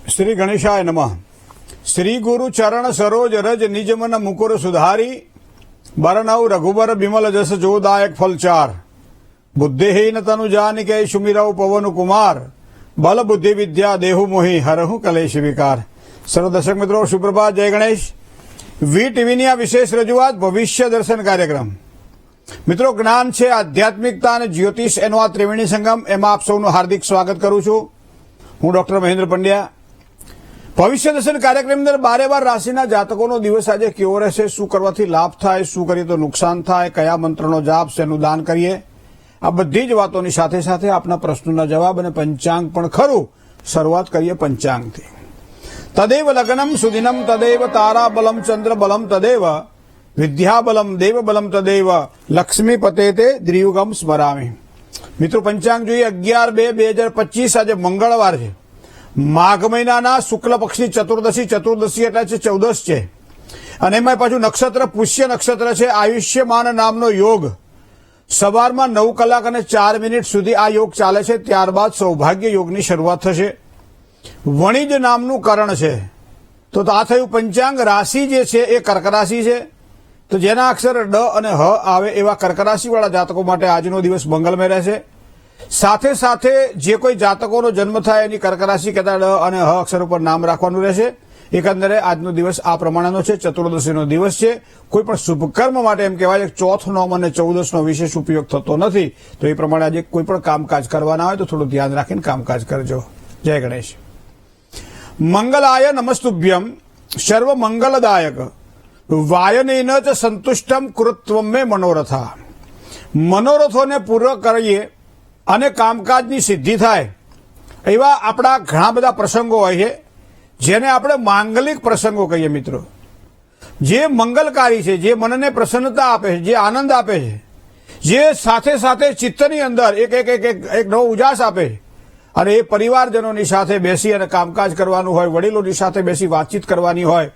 श्री गणेशाय नमः। श्री गुरु चरण सरोज रज निज मन मुकुर सुधारी बरनऊ रघुबर बिमल जस जोदायक फल चार बुद्धिहीन तनु जानिके सुमिरऊ पवन कुमार बल बुद्धि विद्या देहु मोहि हरहु कलेश विकार। सर्व दर्शक मित्रों सुप्रभात, जय गणेश। વી ટીવીની આ વિશેષ રજૂઆત ભવિષ્ય દર્શન કાર્યક્રમ। મિત્રો, જ્ઞાન છે, આધ્યાત્મિકતા અને જ્યોતિષ એનો આ ત્રિવેણી સંગમ, એમાં આપ સૌનું હાર્દિક સ્વાગત કરું છું। હું ડોક્ટર મહેન્દ્ર પંડ્યા। ભવિષ્ય દર્શન કાર્યક્રમની અંદર 12 રાશિના જાતકોનો દિવસ આજે કેવો રહેશે, શું કરવાથી લાભ થાય, શું કરીએ તો નુકસાન થાય, કયા મંત્રનો જાપ, શેનું દાન કરીએ, આ બધી જ વાતોની સાથે સાથે આપના પ્રશ્નોના જવાબ અને પંચાંગ પણ ખરું। શરૂઆત કરીએ પંચાંગથી। તદેવ લગ્નમ સુદિનમ તદેવ તારાબલમ ચંદ્રબલમ તદેવ વિદ્યાબલમ દેવબલમ તદેવ લક્ષ્મીપતે તે દ્રિયુગમ સ્મરામી। મિત્રો, પંચાંગ જોઈએ 11/2/2025। આજે મંગળવાર છે, માઘ મહિનાના શુક્લ પક્ષની ચતુર્દશી એટલે છે 14 છે, અને એમાં પાછું નક્ષત્ર પુષ્ય નક્ષત્ર છે। આયુષ્યમાન નામનો યોગ સવારમાં 9 કલાક અને 4 મિનિટ સુધી આ યોગ ચાલે છે, ત્યારબાદ સૌભાગ્ય યોગની શરૂઆત થશે। વણિજ નામનું કરણ છે। તો આ થયું પંચાંગ। રાશિ જે છે એ કર્ક રાશિ છે, તો જેના અક્ષર ડ અને હ આવે એવા કર્ક રાશિવાળા જાતકો માટે આજનો દિવસ મંગલમય રહેશે। સાથે સાથે જે કોઈ જાતકોનો જન્મ થાય એની કર્ક રાશિ કહેતા ડ અને હ અક્ષર ઉપર નામ રાખવાનું રહેશે। એકંદરે આજનો દિવસ આ પ્રમાણેનો છે, ચતુર્દશીનો દિવસ છે। કોઈ પણ શુભ કર્મ માટે એમ કહેવાય છે ચોથ નોમ અને 14નો વિશેષ ઉપયોગ થતો નથી, તો એ પ્રમાણે આજે કોઈ પણ કામકાજ કરવાના હોય તો થોડું ધ્યાન રાખીને કામકાજ કરજો। જય ગણેશ। મંગલાય નમસ્તુભ્યમ સર્વ મંગલદાયક વાયનેન ચ સંતુષ્ટમ કૃત્વમ મે મનોરથા। મનોરથોને પૂર્ણ કરીએ અને કામકાજની સિદ્ધિ થાય એવા આપણા ઘણા બધા પ્રસંગો હોય છે, જેને આપણે માંગલિક પ્રસંગો કહીએ। મિત્રો, જે મંગલકારી છે, જે મનને પ્રસન્નતા આપે છે, જે આનંદ આપે છે, જે સાથે સાથે ચિત્તની અંદર એક નવો ઉજાસ આપે છે, અને એ પરિવારજનોની સાથે બેસી અને કામકાજ કરવાનું હોય, વડીલોની સાથે બેસી વાતચીત કરવાની હોય,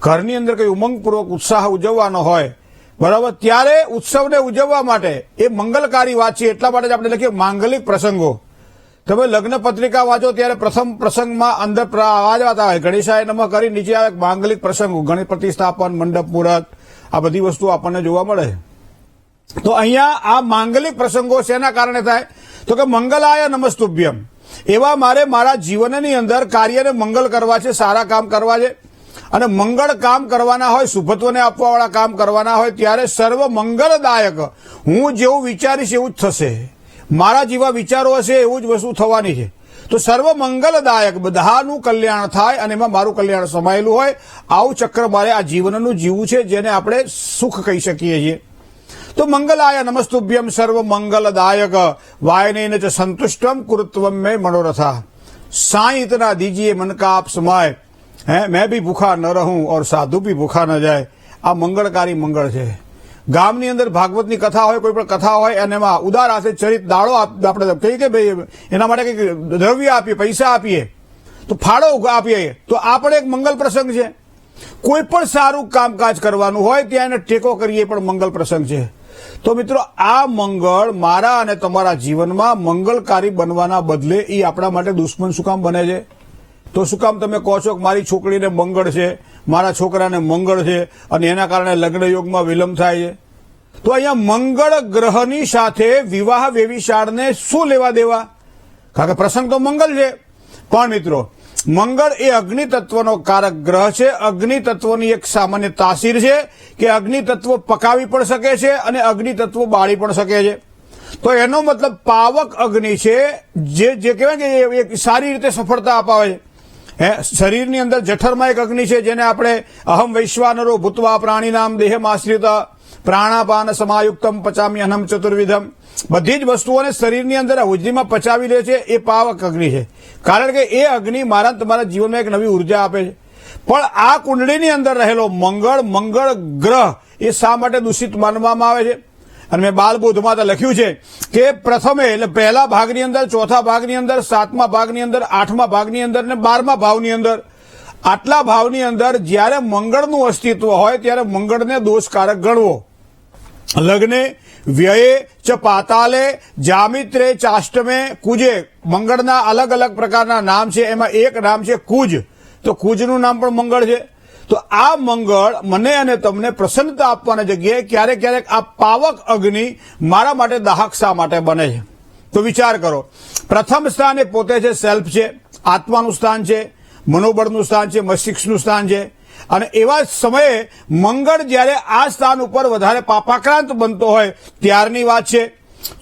ઘરની અંદર કંઈ ઉમંગપૂર્વક ઉત્સાહ ઉજવવાનો હોય, બરાબર, ત્યારે ઉત્સવને ઉજવવા માટે એ મંગલકારી વાત છે। એટલા માટે જ આપણે લખીએ માંગલિક પ્રસંગો। તમે લગ્ન પત્રિકા વાંચો ત્યારે પ્રથમ પ્રસંગમાં અંદર અવાજ આવતા હોય ગણેશાય નમઃ કરી, નીચે આવે માંગલિક પ્રસંગો, ગણેશ પ્રતિષ્ઠાપન, મંડપ મુહૂર્ત, આ બધી વસ્તુઓ આપણને જોવા મળે। તો અહીંયા આ માંગલિક પ્રસંગો શેના કારણે થાય, તો કે મંગલાય નમસ્તુભ્યમ, એવા મારે મારા જીવનની અંદર કાર્યને મંગલ કરવા છે, સારા કામ કરવા છે, અને મંગળ કામ કરવાના હોય, શુભત્વને આપવાવાળા કામ કરવાના હોય, ત્યારે સર્વ મંગલદાયક, હું જેવું વિચારીશ એવું જ થશે, મારા જેવા વિચારો હશે એવું જ વસ્તુ થવાની છે। તો સર્વ મંગલદાયક, બધાનું કલ્યાણ થાય અને એમાં મારું કલ્યાણ સમાયેલું હોય, આવું ચક્ર મારે આ જીવનનું જીવવું છે, જેને આપણે સુખ કહી શકીએ છીએ। तो मंगलाय नमस्तुभ्यम सर्व मंगलदायक वायनेन च संतुष्टम कुरुत्वम में मनोरथा। साईं इतना दीजिए मन का आप समाए, है मैं भी भूखा न रहूं और साधु भी भूखा न जाए। आ मंगलकारी मंगल है। ગામની અંદર ભાગવતની કથા હોય, કોઈ પણ કથા હોય, અને એમાં ઉદાર હાથે ચરિત દાડો આપણે કહીએ કે ભાઈ એના માટે કંઈક દ્રવ્ય આપીએ, પૈસા આપીએ, તો ફાળો આપીએ, તો આ પણ એક મંગલ પ્રસંગ છે। કોઈ પણ સારું કામકાજ કરવાનું હોય ત્યાં એને ટેકો કરીએ પણ મંગલ પ્રસંગ છે। તો મિત્રો, આ મંગળ મારા અને તમારા જીવનમાં મંગલકારી બનવાના બદલે એ આપણા માટે દુશ્મન શું કામ બને છે? તો શું કામ તમે કહો છો કે મારી છોકરીને મંગળ છે, મારા છોકરાને મંગળ છે, અને એના કારણે લગ્ન યોગમાં વિલંબ થાય છે? તો અહીંયા મંગળ ગ્રહની સાથે વિવાહ વ્યભિચારને શું લેવા દેવા? કારણ કે પ્રસંગ તો મંગળ છે, પણ મિત્રો મંગળ એ અગ્નિ તત્વનો કારક ગ્રહ છે। અગ્નિ તત્વની એક સામાન્ય તાસીર છે કે અગ્નિ તત્વ પકાવી પણ શકે છે અને અગ્નિ તત્વ બાળી પણ શકે છે। તો એનો મતલબ પાવક અગ્નિ છે, જે કહેવાય કે એક સારી રીતે સફળતા અપાવે છે। શરીરની અંદર જઠરમાં એક અગ્નિ છે, જેને આપણે અહમ વૈશ્વાનરો ભૂતવા પ્રાણીનામ દેહમાશ્રિત પ્રાણાપાન સમાયુક્તમ પચામી અનમ ચતુર્વિધમ, બધી જ વસ્તુઓને શરીરની અંદર હોજરીમાં પચાવી લે છે, એ પાવક અગ્નિ છે। કારણ કે એ અગ્નિ મારા તમારા જીવનમાં એક નવી ઉર્જા આપે છે। પણ આ કુંડળીની અંદર રહેલો મંગળ ગ્રહ એ શા માટે દૂષિત માનવામાં આવે છે? અને મેં બાલબોધમાં તો લખ્યું છે કે પ્રથમે એટલે પહેલા ભાગની અંદર, ચોથા ભાગની અંદર, 7મા ભાગની અંદર, 8મા ભાગની અંદર ને 12મા ભાવની અંદર, આટલા ભાવની અંદર જ્યારે મંગળનું અસ્તિત્વ હોય ત્યારે મંગળને દોષકારક ગણવો। લગ્ને વ્યયે ચ પાતાલે જામિત્રે ચાષ્ટમે કુજે. મંગળના અલગ અલગ પ્રકારના નામ છે, એમાં એક નામ છે કુજ. તો કુજનું નામ પણ મંગળ છે. તો આ મંગળ મને અને તમને પ્રસન્નતા આપવાના જગ્યાએ ક્યારેક ક્યારેક આ પાવક અગ્નિ મારા માટે દાહક શા માટે બને છે? તો વિચાર કરો. પ્રથમ સ્થાન એ પોતે છે, સેલ્ફ છે, આત્માનું સ્થાન છે, મનોબળનું સ્થાન છે, મસ્તિષ્કનું સ્થાન છે. અને એવા સમયે મંગળ જ્યારે આ સ્થાન ઉપર વધારે પાપાક્રાંત બનતો હોય ત્યારની વાત છે.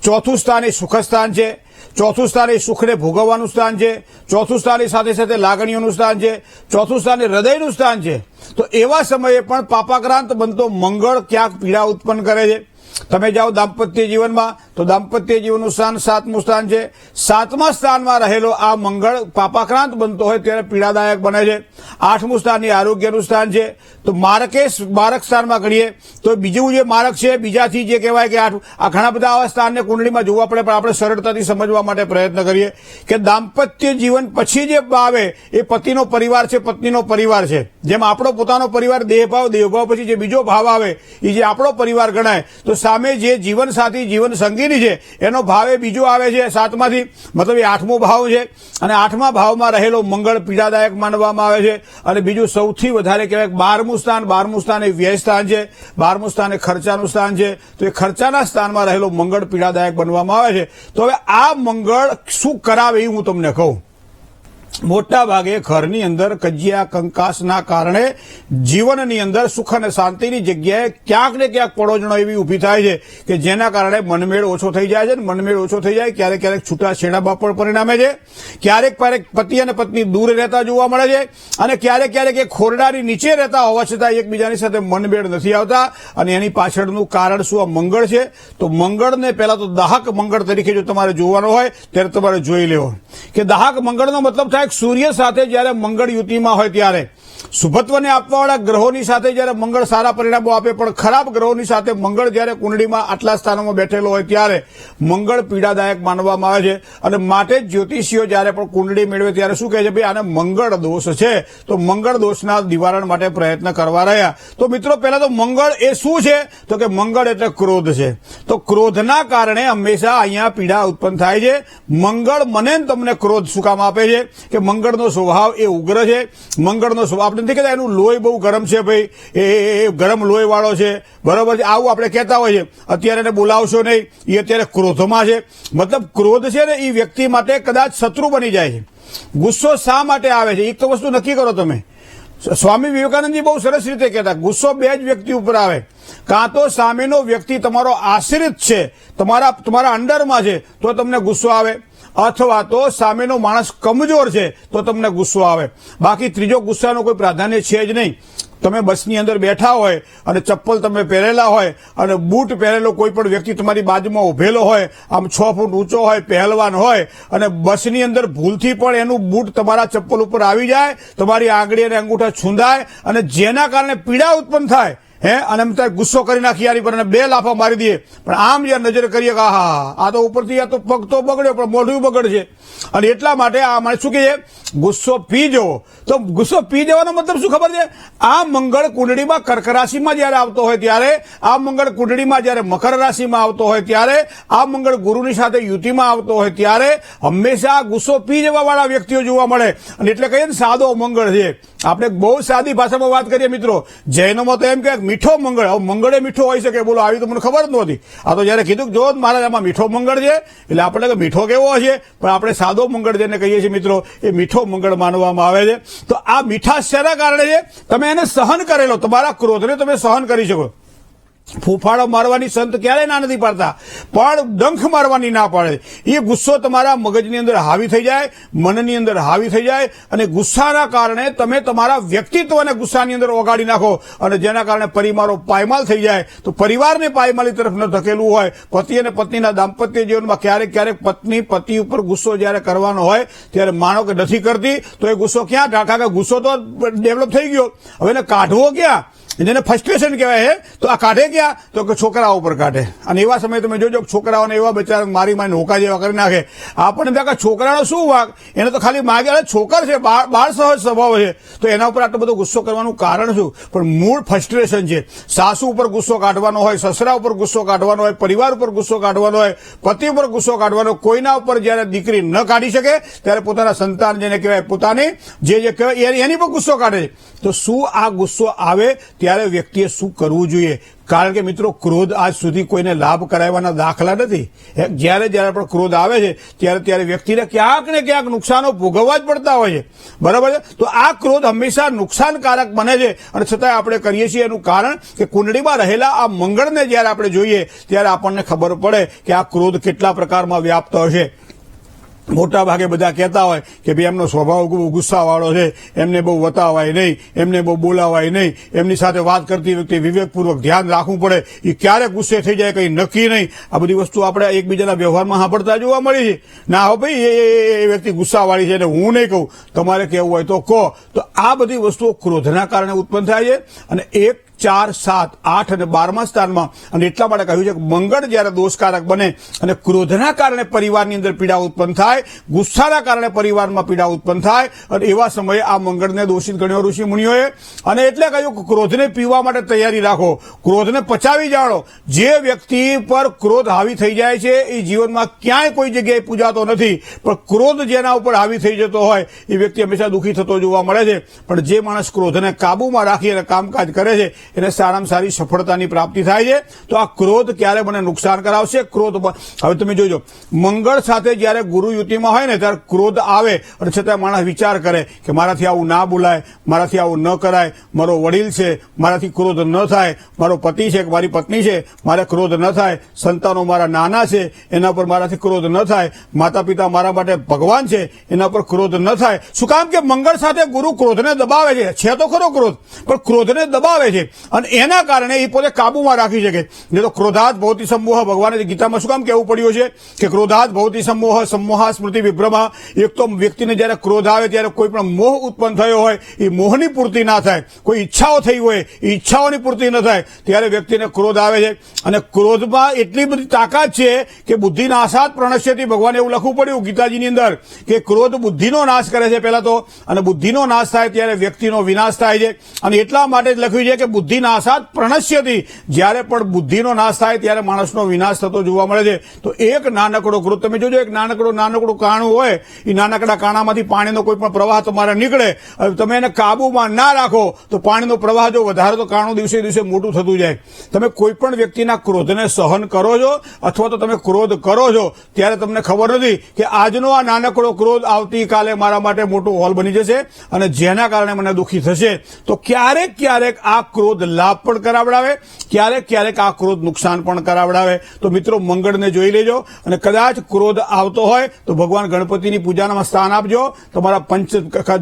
ચોથું સ્થાન એ સુખ સ્થાન છે. ચોથું સ્થાન એ સુખને ભોગવવાનું સ્થાન છે. ચોથું સ્થાન એ સાથે સાથે લાગણીઓનું સ્થાન છે. ચોથું સ્થાન એ હૃદયનું સ્થાન છે. તો એવા સમયે પણ પાપાક્રાંત બનતો મંગળ ક્યાંક પીડા ઉત્પન્ન કરે છે. તમે જાઓ દાંપત્ય જીવનમાં, તો દાંપત્ય જીવનનું સ્થાન 7મું સ્થાન છે. 7મા સ્થાનમાં રહેલો આ મંગળ પાપાક્રાંત બનતો હોય ત્યારે પીડાદાયક બને છે. 8મું સ્થાન એ આરોગ્યનું સ્થાન છે. તો મારક સ્થાનમાં ગણીએ તો બીજું જે મારક છે, બીજાથી જે કહેવાય કે આ ઘણા બધા આવા સ્થાનને કુંડળીમાં જોવા પડે, પણ આપણે સરળતાથી સમજવા માટે પ્રયત્ન કરીએ કે દાંપત્ય જીવન પછી જે આવે એ પતિનો પરિવાર છે, પત્નીનો પરિવાર છે. જેમ આપણો પોતાનો પરિવાર દેહભાવ પછી જે બીજો ભાવ આવે એ જે આપણો પરિવાર ગણાય, તો સામે જે જીવન સાથી જીવન સંગીની છે એનો ભાવ એ બીજો આવે છે 7માંથી, મતલબ એ 8મો ભાવ છે. અને 8મા ભાવમાં રહેલો મંગળ પીડાદાયક માનવામાં આવે છે. અને બીજું સૌથી વધારે કહેવાય 12મું સ્થાન એ વ્યય સ્થાન છે. 12મું સ્થાન એ ખર્ચાનું સ્થાન છે. તો એ ખર્ચાના સ્થાનમાં રહેલો મંગળ પીડાદાયક બનવામાં આવે છે. તો હવે આ મંગળ શું કરાવે એ હું તમને કહું. મોટા ભાગે ઘરની અંદર કજિયા કંકાસના કારણે જીવનની અંદર સુખ અને શાંતિની જગ્યાએ ક્યાંક ને ક્યાંક પડોજણો એવી ઊભી થાય છે કે જેના કારણે મનમેળ ઓછો થઈ જાય છે. મનમેળ ઓછો થઈ જાય ક્યારેક ક્યારેક છૂટાછેડામાં પણ પરિણામે છે. ક્યારેક પતિ અને પત્ની દૂર રહેતા જોવા મળે છે. અને ક્યારેક ક્યારેક એ ખોરડાની નીચે રહેતા હોવા છતાં એકબીજાની સાથે મનમેળ નથી આવતા. અને એની પાછળનું કારણ શું? આ મંગળ છે. તો મંગળને પહેલા તો દાહક મંગળ તરીકે જો તમારે જોવાનો હોય ત્યારે તમારે જોઈ લેવો કે દાહક મંગળનો મતલબ થાય સૂર્ય સાથે જ્યારે મંગળ યુતિમાં હોય ત્યારે શુભત્વને આપવાવાળા ગ્રહોની સાથે જ્યારે મંગળ સારા પરિણામો આપે, પણ ખરાબ ગ્રહોની સાથે મંગળ જ્યારે કુંડળીમાં આટલા સ્થાનોમાં બેઠેલો હોય ત્યારે મંગળ પીડાદાયક માનવામાં આવે છે. અને માટે જ જ્યોતિષીઓ જ્યારે પણ કુંડળી મેળવે ત્યારે શું કહે છે, ભાઈ આને મંગળ દોષ છે, તો મંગળ દોષના નિવારણ માટે પ્રયત્ન કરવા રહ્યા. તો મિત્રો પહેલા તો મંગળ એ શું છે? તો કે મંગળ એટલે ક્રોધ છે. તો ક્રોધના કારણે હંમેશા અહીંયા પીડા ઉત્પન્ન થાય છે. મંગળ મને તમને ક્રોધ શું કામ આપે છે કે મંગળનો સ્વભાવ એ ઉગ્ર છે. મંગળનો સ્વભાવ આપણે નથી કહેતા એનું લોહી બહુ ગરમ છે, ભાઈ એ ગરમ લોહી વાળો છે, બરોબર છે, આવું આપણે કહેતા હોઈએ. અત્યારે એને બોલાવશો નહીં, એ અત્યારે ક્રોધમાં છે. મતલબ ક્રોધ છે ને એ વ્યક્તિ માટે કદાચ શત્રુ બની જાય છે. ગુસ્સો શા માટે આવે છે? એક તો વસ્તુ નક્કી કરો તમે. સ્વામી વિવેકાનંદજી બહુ સરસ રીતે કહેતા, ગુસ્સો બે જ વ્યક્તિ ઉપર આવે. કાં તો સામેનો વ્યક્તિ તમારો આશ્રિત છે, તમારા અંડરમાં છે, તો તમને ગુસ્સો આવે, અથવા તો સામેનો માણસ કમજોર છે તો તમને ગુસ્સો આવે. બાકી ત્રીજો ગુસ્સાનો કોઈ પ્રાધાન્ય છે જ નહીં. તમે બસની અંદર બેઠા હોય અને ચપ્પલ તમે પહેરેલા હોય અને બૂટ પહેરેલો કોઈ પણ વ્યક્તિ તમારી બાજુમાં ઉભેલો હોય, આમ 6 ફૂટ ઊંચો હોય, પહેલવાન હોય, અને બસની અંદર ભૂલથી પણ એનું બૂટ તમારા ચપ્પલ ઉપર આવી જાય, તમારી આંગળી અને અંગૂઠા છૂંદાય અને જેના કારણે પીડા ઉત્પન્ન થાય અને એમ ત્યારે ગુસ્સો કરી નાખી યારી પર અને 2 લાફા મારી દઈએ. પણ આમ જ્યારે નજર કરીએ કે આ તો ઉપરથી આ તો પગ તો બગડ્યો પણ મોઢું બગડશે. અને એટલા માટે આ મને શું કહે છે, ગુસ્સો પી જવો. તો ગુસ્સો પી જવાનો મતલબ શું ખબર છે? આ મંગળ કુંડળીમાં કર્ક રાશિમાં જયારે આવતો હોય ત્યારે, આ મંગળ કુંડળીમાં જયારે મકર રાશિમાં આવતો હોય ત્યારે, આ મંગળ ગુરુની સાથે યુતિમાં આવતો હોય ત્યારે હંમેશા ગુસ્સો પી જવા વાળા વ્યક્તિઓ જોવા મળે. અને એટલે કહીએ ને સાદો મંગળ છે. આપણે બહુ સાદી ભાષામાં વાત કરીએ મિત્રો, જૈનોમાં તો એમ કે મીઠો મંગળ. હવે મંગળે મીઠો હોઈ શકે, બોલો, આવી તો મને ખબર જ નહોતી. આ તો જયારે કીધું જો મહારાજ આમાં મીઠો મંગળ છે એટલે આપણે મીઠો કેવો હશે, પણ આપણે સાદો મંગળ જેને કહીએ છીએ મિત્રો એ મીઠો મંગળ માનવામાં આવે છે. તો આ મીઠાશ શેના કારણે છે? તમે એને સહન કરેલો, તમારા ક્રોધને તમે સહન કરી શકો. ફૂફાડો મારવાની સંત ક્યારેય ના નથી પાડતા, પણ ડંખ મારવાની ના પાડે. એ ગુસ્સો તમારા મગજની અંદર હાવી થઈ જાય, મનની અંદર હાવી થઈ જાય, અને ગુસ્સાના કારણે તમે તમારા વ્યક્તિત્વને ગુસ્સાની અંદર ઓગાળી નાખો, અને જેના કારણે પરિવારો પાયમાલ થઈ જાય. તો પરિવારને પાયમાલી તરફ ન ધકેલવું હોય, પતિ અને પત્નીના દાંપત્ય જીવનમાં ક્યારેક ક્યારેક પત્ની પતિ ઉપર ગુસ્સો જયારે કરવાનો હોય ત્યારે માનો કે નથી કરતી, તો એ ગુસ્સો ક્યાં કાકા? ગુસ્સો તો ડેવલપ થઈ ગયો, હવે એને કાઢવો ક્યાં? જેને ફ્રસ્ટ્રેશન કહેવાય છે. તો આ કાઢે ક્યાં? તો કે છોકરાઓ પર કાઢે. અને એવા સમયે તમે જોજો છોકરાઓને એવા બચારા મારી હોકા જેવા કરી નાખે. આપણને છોકરાનો શું વાંક? એને તો ખાલી માગે છોકર છે, બાળ સહજ સ્વભાવ છે, તો એના ઉપર આટલો બધો ગુસ્સો કરવાનું કારણ શું? પણ મૂળ ફ્રસ્ટ્રેશન છે. સાસુ ઉપર ગુસ્સો કાઢવાનો હોય, સસરા ઉપર ગુસ્સો કાઢવાનો હોય, પરિવાર ઉપર ગુસ્સો કાઢવાનો હોય, પતિ ઉપર ગુસ્સો કાઢવાનો. કોઈના ઉપર જયારે દીકરી ન કાઢી શકે ત્યારે પોતાના સંતાન જેને કહેવાય પોતાની જે કહેવાય એની પર ગુસ્સો કાઢે છે. તો શું આ ગુસ્સો આવે ત્યારે વ્યક્તિએ શું કરવું જોઈએ? કારણ કે મિત્રો, ક્રોધ આજ સુધી કોઈને લાભ કરાવવાના દાખલા નથી. જ્યારે જ્યારે પણ ક્રોધ આવે છે ત્યારે વ્યક્તિને ક્યાંક ને ક્યાંક નુકસાનો ભોગવવા જ પડતા હોય છે. બરાબર છે? તો આ ક્રોધ હંમેશા નુકસાનકારક બને છે અને છતાંય આપણે કરીએ છીએ. એનું કારણ કે કુંડળીમાં રહેલા આ મંગળને જ્યારે આપણે જોઈએ ત્યારે આપણને ખબર પડે કે આ ક્રોધ કેટલા પ્રકારમાં વ્યાપ્ત હશે. મોટા ભાગે બધા કહેતા હોય કે ભાઈ એમનો સ્વભાવ ગુસ્સાવાળો છે, એમને બહુ વતાવાય નહીં, એમને બહુ બોલાવાય નહીં, એમની સાથે વાત કરતી વખતે વિવેકપૂર્વક ધ્યાન રાખવું પડે, એ ક્યારે ગુસ્સે થઈ જાય કંઈ નક્કી નહીં. આ બધી વસ્તુ આપણે એકબીજાના વ્યવહારમાં સાંભળતા જોવા મળી છે. ના હો ભાઈ એ વ્યક્તિ ગુસ્સાવાળી છે એટલે હું નહીં કહું, તમારે કહેવું હોય તો કહો. તો આ બધી વસ્તુઓ ક્રોધના કારણે ઉત્પન્ન થાય છે. અને 1, 4, 7, 8 અને 12મા સ્થાનમાં, અને એટલા માટે કહ્યું છે કે મંગળ જયારે દોષકારક બને અને ક્રોધના કારણે પરિવારની અંદર પીડા ઉત્પન્ન થાય, ગુસ્સાના કારણે પરિવારમાં પીડા ઉત્પન્ન થાય, અને એવા સમયે આ મંગળને દોષિત ગણ્યો ઋષિ મુનિઓએ. અને એટલે કહ્યું કે ક્રોધને પીવા માટે તૈયારી રાખો, ક્રોધને પચાવી જાણો. જે વ્યક્તિ પર ક્રોધ હાવી થઈ જાય છે એ જીવનમાં ક્યાંય કોઈ જગ્યાએ પૂજાતો નથી, પણ ક્રોધ જેના ઉપર હાવી થઈ જતો હોય એ વ્યક્તિ હંમેશા દુઃખી થતો જોવા મળે છે. પણ જે માણસ ક્રોધને કાબુમાં રાખી અને કામકાજ કરે છે એને સારામાં સારી સફળતાની પ્રાપ્તિ થાય છે. તો આ ક્રોધ ક્યારે મને નુકસાન કરાવશે? ક્રોધ હવે તમે જોજો, મંગળ સાથે જયારે ગુરુ યુતિમાં હોય ને ત્યારે ક્રોધ આવે અને છતાં માણસ વિચાર કરે કે મારાથી આવું ના બોલાય, મારાથી આવું ન કરાય, મારો વડીલ છે, મારાથી ક્રોધ ન થાય, મારો પતિ છે કે મારી પત્ની છે, મારે ક્રોધ ન થાય, સંતાનો મારા નાના છે એના પર મારાથી ક્રોધ ન થાય, માતા પિતા મારા માટે ભગવાન છે એના પર ક્રોધ ન થાય. શું કામ? કે મંગળ સાથે ગુરુ ક્રોધને દબાવે છે તો ખરો ક્રોધ, પણ ક્રોધને દબાવે છે અને એના કારણે એ પોતે કાબુમાં રાખી શકે. નહીં તો ક્રોધાત ભવતિ સમોહ, ભગવાને ગીતામાં શું કામ કહેવું પડ્યું છે કે ક્રોધાત ભવતિ સમોહ સમોહા સ્મૃતિ વિભ્રમા. એક તો વ્યક્તિને જયારે ક્રોધ આવે ત્યારે કોઈ પણ મોહ ઉત્પન્ન થયો હોય એ મોહની પૂર્તિ ના થાય, કોઈ ઈચ્છાઓ થઈ હોય એ ઈચ્છાઓની પૂર્તિ ન થાય ત્યારે વ્યક્તિને ક્રોધ આવે છે. અને ક્રોધમાં એટલી બધી તાકાત છે કે બુદ્ધિ નાશાત પ્રણશ્યતિ. ભગવાને એવું લખવું પડ્યું ગીતાજીની અંદર કે ક્રોધ બુદ્ધિનો નાશ કરે છે પહેલા તો, અને બુદ્ધિનો નાશ થાય ત્યારે વ્યક્તિનો વિનાશ થાય છે. અને એટલા માટે જ લખ્યું છે કે બુદ્ધિ નાશાત પ્રણશ્યતિ. જ્યારે પણ બુદ્ધિનો નાશ થાય ત્યારે માણસનો વિનાશ થતો જોવા મળે છે. તો એક નાનકડો ક્રોધ, તમે જોજો, એક નાનકડું કાણું હોય, એ નાનકડા કાણામાંથી પાણીનો કોઈ પણ પ્રવાહ તમારે નીકળે, તમે એને કાબુમાં ના રાખો તો પાણીનો પ્રવાહ જો વધારે તો કાણું દિવસે દિવસે મોટું થતું જાય. તમે કોઈ પણ વ્યક્તિના ક્રોધને સહન કરો છો અથવા તો તમે ક્રોધ કરો છો ત્યારે તમને ખબર નથી કે આજનો આ નાનકડો ક્રોધ આવતીકાલે મારા માટે મોટો હોલ બની જશે અને જેના કારણે મને દુઃખી થશે. તો ક્યારેક આ ક્રોધ લાભ પણ કરાવડાવે, ક્યારેક આ ક્રોધ નુકસાન પણ કરાવડાવે. તો મિત્રો, મંગળને જોઈ લેજો. અને કદાચ ક્રોધ આવતો હોય તો ભગવાન ગણપતિની પૂજામાં સ્થાન આપજો. તમારા પંચ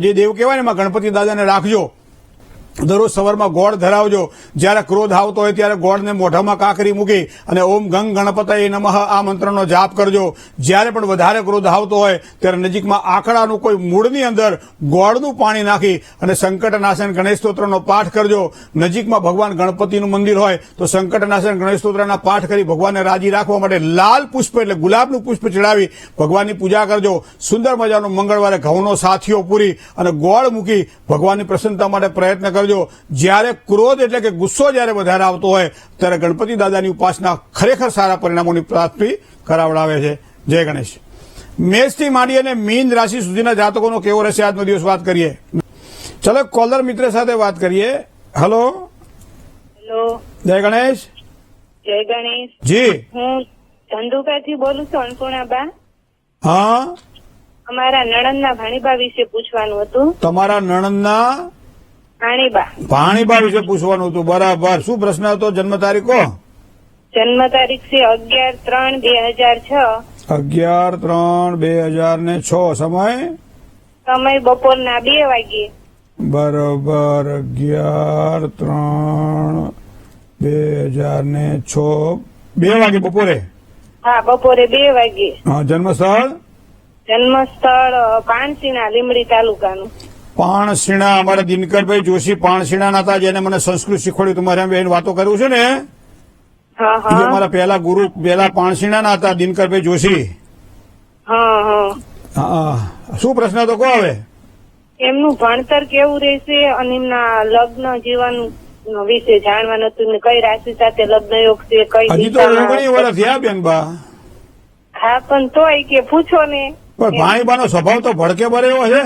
જે દેવ કહેવાય ને એમાં ગણપતિ દાદાને રાખજો. દરરોજ સવારમાં ગોળ ધરાવજો. જ્યારે ક્રોધ આવતો હોય ત્યારે ગોળને મોઢામાં કાકરી મૂકી અને ઓમ ગંગ ગણપતયે નમઃ આ મંત્રનો જાપ કરજો. જ્યારે પણ વધારે ક્રોધ આવતો હોય ત્યારે નજીકમાં આકડાનું કોઈ મૂળની અંદર ગોળનું પાણી નાખી અને સંકટનાશન ગણેશ સ્તોત્રનો પાઠ કરજો. નજીકમાં ભગવાન ગણપતિનું મંદિર હોય તો સંકટનાશન ગણેશ સ્તોત્રના પાઠ કરી ભગવાનને રાજી રાખવા માટે લાલ પુષ્પ એટલે ગુલાબનું પુષ્પ ચડાવી ભગવાનની પૂજા કરજો. સુંદર મજાનો મંગળવારે ઘઉંનો સાથીઓ પૂરી અને ગોળ મૂકી ભગવાનની પ્રસન્નતા માટે પ્રયત્ન કરજો. જ્યારે ક્રોધ એટલે કે ગુસ્સો જ્યારે વધારે આવતો હોય ત્યારે ગણપતિ દાદાની ઉપાસના ખરેખર સારા પરિણામોની પ્રાપ્તિ કરાવડાવે છે. જય ગણેશ. મેષથી માંડી અને મીન રાશિ સુધીના જાતકોનો કેવો રહેશે આજનો દિવસ વાત કરીએ. ચલો કોલર મિત્ર સાથે વાત કરીએ. હેલો. જય ગણેશ. જય ગણેશ. જી, હું ધંધુકાથી બોલું છું, અન્નપૂર્ણાબા. હા, અમારા નણંદના ભાણીબા વિશે પૂછવાનું હતું. તમારા નણંદના ભાણીબા વિશે પૂછવાનું હતું. બરાબર. શું પ્રશ્ન હતો? જન્મ તારીખ કહો. જન્મ તારીખ છે 11/3/2006. 11/3/2006. સમય બપોરના 2 વાગ્યે. બરોબર. 11/3/2006 2 વાગે બપોરે. હા, બપોરે 2 વાગ્યે. હા. જન્મ સ્થળ? જન્મ સ્થળ પાણસીના લીમડી તાલુકાનું. પાણસીણા અમારા દિનકરભાઈ જોશી પાણસીણા હતા, જેને મને સંસ્કૃત શીખવાડ્યું. તમારે એમ બેન વાતો કર્યું છે ને, હા એ હા અમારા પહેલા ગુરુ પહેલા પાણસીણા હતા, દિનકરભાઈ જોશી. હા હા. હા, શું પ્રશ્ન હતો કહો હવે. એમનું ભણતર કેવું રહેશે અને એમના લગ્ન જીવન વિશે જાણવાનું હતું ને કઈ રાશિ સાથે લગ્ન યોગ છે, કઈ હજી તો દિશામાં. 19 વર્ષ થયા બેન બા. હા પણ તોય કે પૂછો ને. પણ ભાણીબાનો સ્વભાવ તો ભડકે ભરે એવો છે.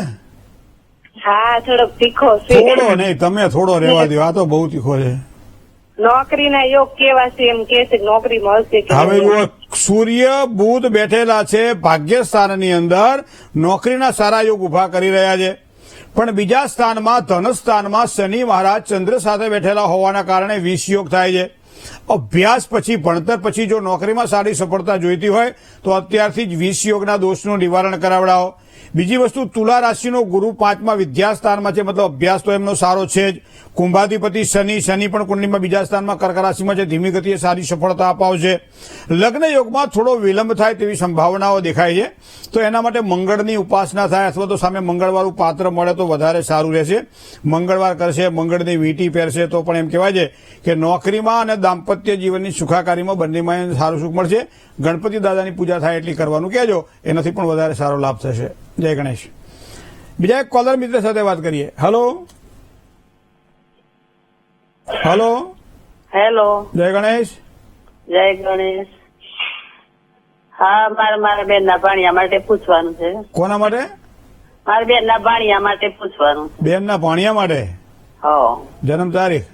હા થોડોક તીખો છે. થોડો નહીં, તમે થોડો રહેવા દો, આ તો બહુ તીખો છે. નોકરીના યોગ કેવા છે એમ કે છે કે નોકરી મળશે કે હવે નહીં? જુઓ, સૂર્ય બુધ બેઠેલા છે ભાગ્યસ્થાનની અંદર, નોકરીના સારા યોગ ઉભા કરી રહ્યા છે. પણ બીજા સ્થાનમાં ધન સ્થાનમાં શનિ મહારાજ ચંદ્ર સાથે બેઠેલા હોવાના કારણે 20 યોગ થાય છે. અભ્યાસ પછી ભણતર પછી જો નોકરીમાં સારી સફળતા જોઈતી હોય તો અત્યારથી જ 20 યોગના દોષનું નિવારણ કરાવડાવો. બીજી વસ્તુ, તુલા રાશિનો ગુરુ 5મા વિદ્યાસ્થાનમાં છે, મતલબ અભ્યાસ તો એમનો સારો છે જ. કુંભાધિપતિ શનિ પણ કુંડલીમાં બીજા સ્થાનમાં કર્ક રાશિમાં છે, ધીમી ગતિએ સારી સફળતા અપાવશે. લગ્ન યોગમાં થોડો વિલંબ થાય તેવી સંભાવનાઓ દેખાય છે, તો એના માટે મંગળની ઉપાસના થાય અથવા તો સામે મંગળવાળું પાત્ર મળે તો વધારે સારું રહેશે. મંગળવાર કરશે, મંગળની વીંટી પહેરશે તો પણ એમ કહેવાય છે કે નોકરીમાં અને દાંપત્ય જીવનની સુખાકારીમાં બંનેમાં સારું સુખ મળશે. ગણપતિ દાદાની પૂજા થાય એટલી કરવાનું કહેજો, એનાથી પણ વધારે સારો લાભ થશે. જય ગણેશ. બીજા એક કોલર મિત્ર સાથે વાત કરીએ. Hello hello. હેલો, જય ગણેશ. જય ગણેશ. હા, મારા બેનના ભાણિયા માટે પૂછવાનું છે. કોના માટે? મારા બેનના ભાણિયા માટે પૂછવાનું છે. બેનના ભાણિયા માટે. હા, જન્મ તારીખ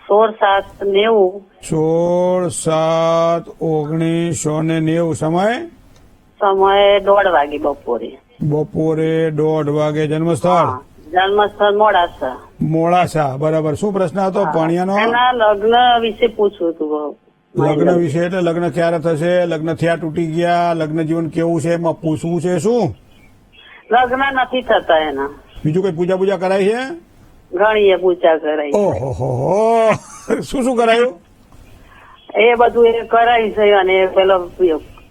16/7/90. 16/7/1990. સમય સમય 1:30 વાગે બપોરે. બપોરે 1:30 વાગે. જન્મ સ્થળ હા, જન્મસ્થળ મોડાસા. મોડાસા. બરાબર. શું પ્રશ્ન હતો ભાણિયાનો? એના લગ્ન વિશે પૂછવું હતું. લગ્ન વિશે એટલે લગ્ન ક્યારે થશે, લગ્ન થયા તૂટી ગયા, લગ્ન જીવન કેવું છે એમાં પૂછવું છે. શું લગ્ન નથી થતા એના. બીજું કઈ પૂજા કરાય છે? ઘણી પૂજા કરાઈ. ઓહો, શું કરાયું? એ બધું એ કરાવી છે અને પેલો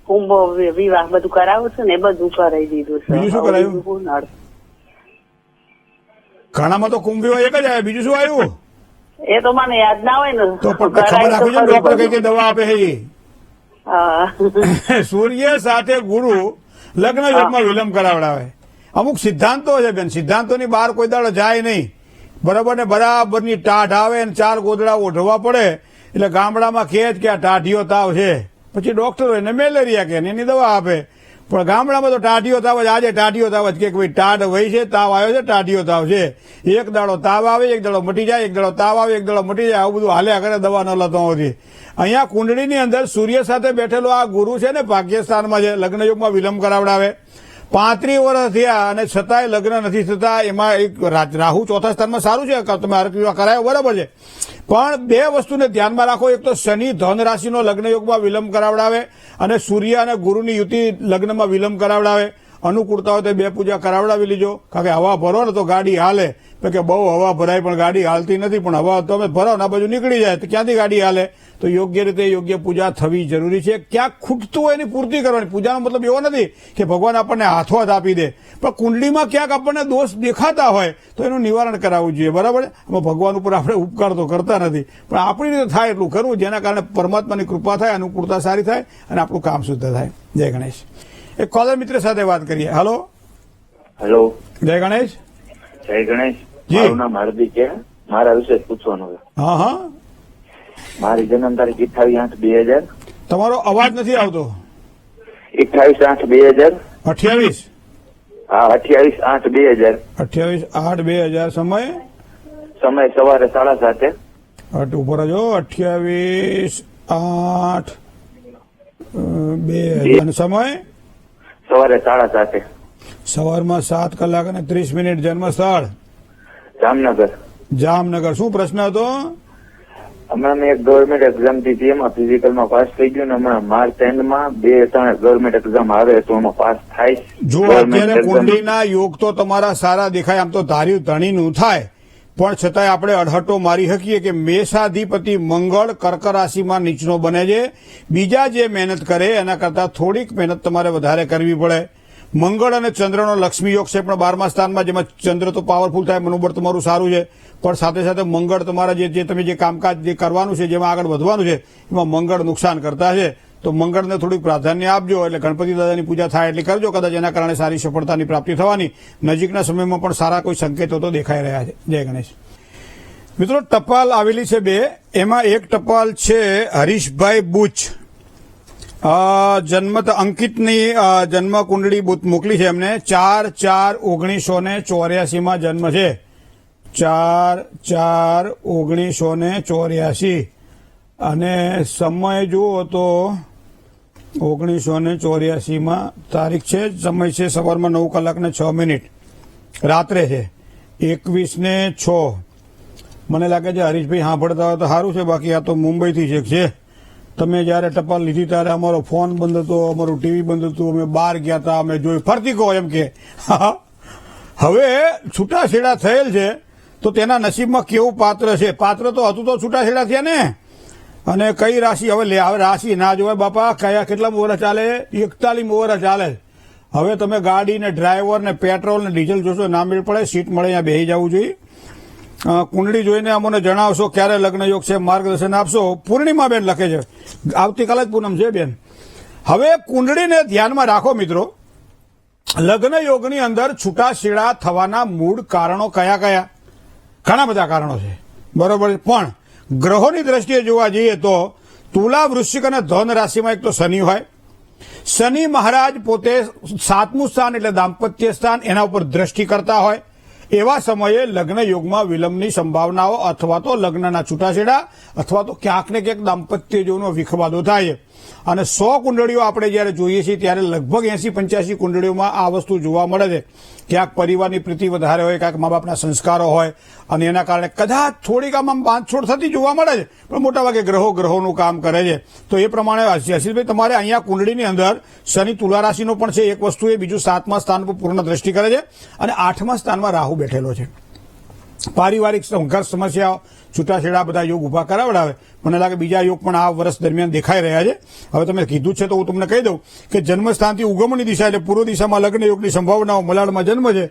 કુંભો વિવાહ બધું કરાવું છે ને એ બધું કરાવી દીધું છે. બીજું શું કરાયું? ઘણામાં તો કુંભીઓ એક જ આવે, બીજું શું આવ્યું? એ તો મને યાદ ના હોય ને. તો પણ ખબર રાખવી છે, ડોક્ટર કઈ દવા આપે છે. હા. સૂર્ય સાથે ગુરુ લગ્ન યોગમાં વિલંબ કરાવડાવે. અમુક સિદ્ધાંતો છે બેન, સિદ્ધાંતોની બહાર કોઈ દાડો જાય નહીં. બરાબર ને? બરાબરની ટાઢ આવે ને 4 ગોદડા ઓઢવા પડે એટલે ગામડામાં કહે જ કે આ ટાઢીઓ તાવ છે, પછી ડોક્ટરો એને મેલેરિયા કે એની દવા આપે. પણ ગામડામાં તો ટાઢીઓ તાવ જ, આજે ટાઢીઓ તાવ જ કે ભાઈ ટાઢ વહી છે, તાવ આવ્યો છે, ટાઢીઓ તાવ છે. એક દાડો તાવ આવે, એક દાડો મટી જાય, એક દાડો તાવ આવે, એક દાડો મટી જાય, આવું બધું હાલ્યા કરે દવા ન લેતો હોતી. અહીંયા કુંડળીની અંદર સૂર્ય સાથે બેઠેલો આ ગુરુ છે ને, ભાગ્યસ્થાનમાં છે, લગ્ન યોગમાં વિલંબ કરાવડાવે. 35 વર્ષ થયા અને છતાંય લગ્ન નથી થતા. એમાં એક રાહુ ચોથા સ્થાનમાં સારું છે, તમે હરક વિવાહ કરાયો બરાબર છે, પણ 2 વસ્તુને ધ્યાનમાં રાખો. એક તો શનિ ધન રાશિનો લગ્ન યોગમાં વિલંબ કરાવડાવે અને સૂર્ય અને ગુરુની યુતિ લગ્નમાં વિલંબ કરાવડાવે. અનુકૂળતા હોય તો 2 પૂજા કરાવડાવી લીજો, કારણ કે હવા ભરો ને તો ગાડી હાલે. કે બહુ હવા ભરાય પણ ગાડી હાલતી નથી, પણ હવા તમે ભરો ને આ બાજુ નીકળી જાય તો ક્યાંથી ગાડી હાલે? તો યોગ્ય રીતે યોગ્ય પૂજા થવી જરૂરી છે. ક્યાંક ખૂટતું હોય એની પૂર્તિ કરવાની. પૂજાનો મતલબ એવો નથી કે ભગવાન આપણને હાથો જ આપી દે, પણ કુંડલીમાં ક્યાંક આપણને દોષ દેખાતા હોય તો એનું નિવારણ કરાવવું જોઈએ. બરાબર? એમાં ભગવાન ઉપર આપણે ઉપકાર તો કરતા નથી, પણ આપણી રીતે થાય એટલું કરવું, જેના કારણે પરમાત્માની કૃપા થાય, અનુકૂળતા સારી થાય અને આપણું કામ શુદ્ધ થાય. જય ગણેશ. એક કોલર મિત્ર સાથે વાત કરીએ. Hello hello. જય ગણેશ. જય ગણેશ. જી. મારું નામ હાર્દિક છે. મારા વિશે પૂછવાનું છે. હા. મારી જન્મ તારીખ 28/8/2000. તમારો અવાજ નથી આવતો. 28/8/2000. 28. હા, 28/8/2000. 28/8/2000. સમય સમય સવારે 7:30. ઉપર જો 28/8/2000. સમય સવારે 7:30. સવારમાં 7 કલાક અને 30 મિનિટ. જન્મ સ્થળ જામનગર. જામનગર. શું પ્રશ્ન હતો? હમણાં મેં એક ગવર્મેન્ટ એક્ઝામ દીધી, એમાં ફિઝિકલમાં પાસ થઈ ગયું ને હમણાં માર્ચ એન્ડમાં 2-3 ગવર્મેન્ટ એક્ઝામ આવે તો એમાં પાસ થાય. જો અત્યારે કુંડલીના યોગ તો તમારા સારા દેખાય, આમ તો ધાર્યું ધણીનું થાય, પણ છતાંય આપણે અડહટો મારી શકીએ કે મેષાધિપતિ મંગળ કર્ક રાશિમાં નીચનો બને છે. બીજા જે મહેનત કરે એના કરતાં થોડીક મહેનત તમારે વધારે કરવી પડે. મંગળ અને ચંદ્રનો લક્ષ્મી યોગ છે પણ 12મા સ્થાનમાં, જેમાં ચંદ્ર તો પાવરફુલ થાય, મનોબળ તમારું સારું છે, પણ સાથે સાથે મંગળ તમારા જે તમે જે કામકાજ જે કરવાનું છે, જેમાં આગળ વધવાનું છે, એમાં મંગળ નુકસાન કરતા છે. તો મંગળને થોડીક પ્રાધાન્ય આપજો, એટલે ગણપતિ દાદાની પૂજા થાય એટલે કરજો, કદાચ એના કારણે સારી સફળતાની પ્રાપ્તિ થવાની. નજીકના સમયમાં પણ સારા કોઈ સંકેતો તો દેખાઈ રહ્યા છે. જય ગણેશ. મિત્રો, ટપાલ આવેલી છે 2, એમાં એક ટપાલ છે હરીશભાઈ બુચ, જન્મત અંકિતની જન્મ કુંડળી મોકલી છે એમને. 4/4/1984 જન્મ છે. 4/4/1984 અને સમય જુઓ તો 1984 તારીખ છે. સમય છે સવારમાં 9 કલાક ને 6 મિનિટ, રાત્રે છે 21:06. મને લાગે છે હરીશભાઈ સાંભળતા હોય તો સારું છે, બાકી આ તો મુંબઈથી છે. તમે જયારે ટપાલ લીધી ત્યારે અમારો ફોન બંધ હતો, અમારું ટીવી બંધ હતું, અમે બહાર ગયા હતા, અમે જોઈ ફરતી કહો એમ કે. હવે છૂટાછેડા થયેલ છે તો તેના નસીબમાં કેવું પાત્ર છે. પાત્ર તો હતું તો છૂટાછેડા થયા ને. અને કઈ રાશિ હવે રાશિ ના જોવાય બાપા. કયા કેટલા વર્ષ ચાલે? 41 વર્ષ ચાલે. હવે તમે ગાડી ને ડ્રાઈવર ને પેટ્રોલ ને ડીઝલ જોશો, ના મેળ પડે. સીટ મળે અહીંયા બેસી જવું જોઈએ. કુંડળી જોઈને અમને જણાવશો ક્યારે લગ્ન યોગ છે, માર્ગદર્શન આપશો. પૂર્ણિમાબેન લખે છે, આવતીકાલે જ પૂનમ છે બેન. હવે કુંડળીને ધ્યાનમાં રાખો મિત્રો. લગ્ન યોગની અંદર છૂટાછેડા થવાના મૂળ કારણો કયા કયા? ઘણા બધા કારણો છે, બરોબર. પણ ગ્રહોની દ્રષ્ટિએ જોવા જઈએ તો તુલા, વૃશ્ચિક અને ધન રાશિમાં એક તો શનિ હોય. શનિ મહારાજ પોતે 7મું સ્થાન એટલે દાંપત્ય સ્થાન, એના ઉપર દ્રષ્ટિ કરતા હોય. એવા સમયે લગ્ન યોગમાં વિલંબની સંભાવનાઓ અથવા તો લગ્નના છૂટાછેડા અથવા તો ક્યાંક ને ક્યાંક દાંપત્ય યોગનો વિખવાદો થાય છે. અને 100 કુંડળીઓ આપણે જયારે જોઈએ છીએ ત્યારે લગભગ 80-85 કુંડળીઓમાં આ વસ્તુ જોવા મળે છે. ક્યાંક પરિવારની પ્રીતિ વધારે હોય, ક્યાંક મા બાપના સંસ્કારો હોય, અને એના કારણે કદાચ થોડીક આમ બાંધછોડ થતી જોવા મળે છે, પણ મોટાભાગે ગ્રહોનું કામ કરે છે. તો એ પ્રમાણે હર્ષિતભાઈ તમારે અહીંયા કુંડળીની અંદર શનિ તુલા રાશિનો પણ છે એક વસ્તુ, એ બીજું 7મા સ્થાન પર પૂર્ણ દ્રષ્ટિ કરે છે, અને 8મા સ્થાનમાં રાહુ બેઠેલો છે. પારિવારિક સંઘર્ષ, સમસ્યાઓ, છૂટાછેડા બધા યોગ ઉભા કરાવડાવે. મને લાગે બીજા યોગ પણ આ વર્ષ દરમિયાન દેખાઈ રહ્યા છે. હવે તમે કીધું છે તો હું તમને કહી દઉં કે જન્મસ્થાનથી ઉગમની દિશા એટલે પૂર્વ દિશામાં લગ્ન યોગની સંભાવનાઓ. મલાડમાં જન્મ છે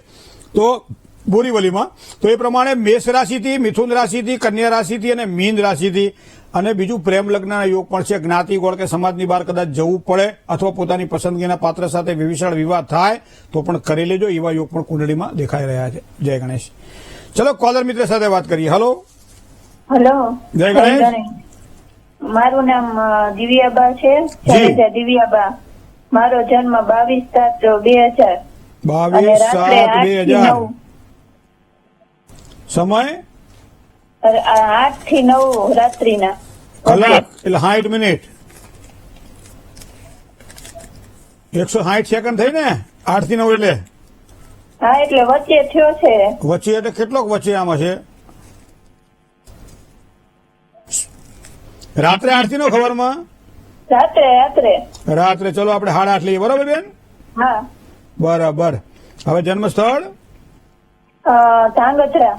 તો બોરીવલીમાં, તો એ પ્રમાણે મેષ રાશિથી, મિથુન રાશિથી, કન્યા રાશિથી અને મીન રાશિથી. અને બીજું પ્રેમ લગ્નના યોગ પણ છે. જ્ઞાતિ ગોળ કે સમાજની બહાર કદાચ જવું પડે અથવા પોતાની પસંદગીના પાત્ર સાથે વિશાળ વિવાહ થાય તો પણ કરી લેજો. એવા યોગ પણ કુંડળીમાં દેખાઈ રહ્યા છે. જય ગણેશ. ચલો કોલર મિત્ર સાથે વાત કરીએ. હલો. હેલો, જય ગણેશ. મારું નામ દિવ્યાબા છે. જાડેજા દિવ્યાબા. મારો જન્મ 22/7/2000 22/7/2000. સમય 8 થી 9 રાત્રિના કલાક એટલે 60 મિનિટ, 160 સેકન્ડ થઈ ને. 8 થી 9 એટલે હા, એટલે વચ્ચે થયો છે. વચ્ચે એટલે કેટલોક વચ્ચે આમાં છે? રાત્રે 8 થી 9 ખબરમાં? રાત્રે. ચલો આપણે 8:30 લઈએ, બરાબર બેન? હા, બરાબર. હવે જન્મ સ્થળ ધાંગધ્રા.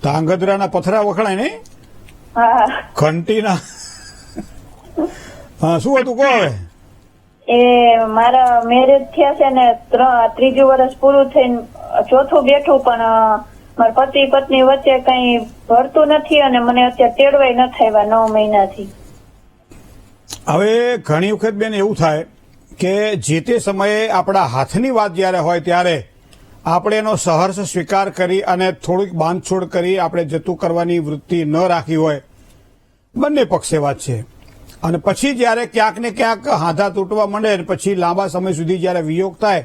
ધાંગધ્રાના પથરા વખણાય નહીં? હા, ઘંટીના. હા, શું હતું કહો હવે? એ મારા મેરેજ થયા છે ને 3જું વર્ષ પૂરું થઈને 4થું બેઠું, પણ મારા પતિ પત્ની વચ્ચે કઈ ભરતું નથી અને મને અત્યારે તેડવાય ન થયા 9 મહિનાથી. હવે ઘણી વખત બેન એવું થાય કે જે તે સમયે આપણા હાથની વાત જ્યારે હોય ત્યારે આપણે એનો સહર્ષ સ્વીકાર કરી અને થોડીક બાંધછોડ કરી આપણે જતું કરવાની વૃત્તિ ન રાખી હોય. બંને પક્ષે વાત છે. અને પછી જયારે ક્યાંક ને ક્યાંક હાથા તૂટવા માંડે, પછી લાંબા સમય સુધી જયારે વિયોગ થાય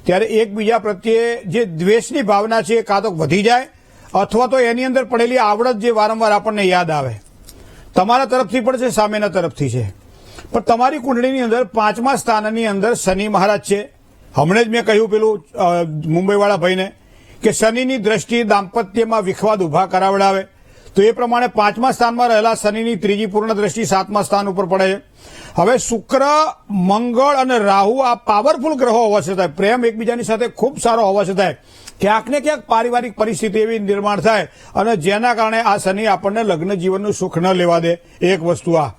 ત્યારે એકબીજા પ્રત્યે જે દ્વેષની ભાવના છે એ કાં તો વધી જાય અથવા તો એની અંદર પડેલી આવડત જે વારંવાર આપણને યાદ આવે. તમારા તરફથી પણ છે, સામેના તરફથી છે. પણ તમારી કુંડળીની અંદર 5મા સ્થાનની અંદર શનિ મહારાજ છે. હમણાં જ મેં કહ્યું પેલું મુંબઈવાળા ભાઈને કે શનિની દ્રષ્ટિ દાંપત્યમાં વિખવાદ ઉભા કરાવડાવે. તો એ પ્રમાણે 5મા સ્થાનમાં રહેલા શનિની ત્રીજી પૂર્ણ દ્રષ્ટિ 7મા સ્થાન ઉપર પડે છે. હવે શુક્ર, મંગળ અને રાહુ આ પાવરફુલ ગ્રહો હોવા છતાં, પ્રેમ એકબીજાની સાથે ખૂબ સારો હોવા છતાં ક્યાંક ને ક્યાંક પારિવારિક પરિસ્થિતિ એવી નિર્માણ થાય અને જેના કારણે આ શનિ આપણને લગ્ન જીવનનું સુખ ન લેવા દે. એક વસ્તુ આ.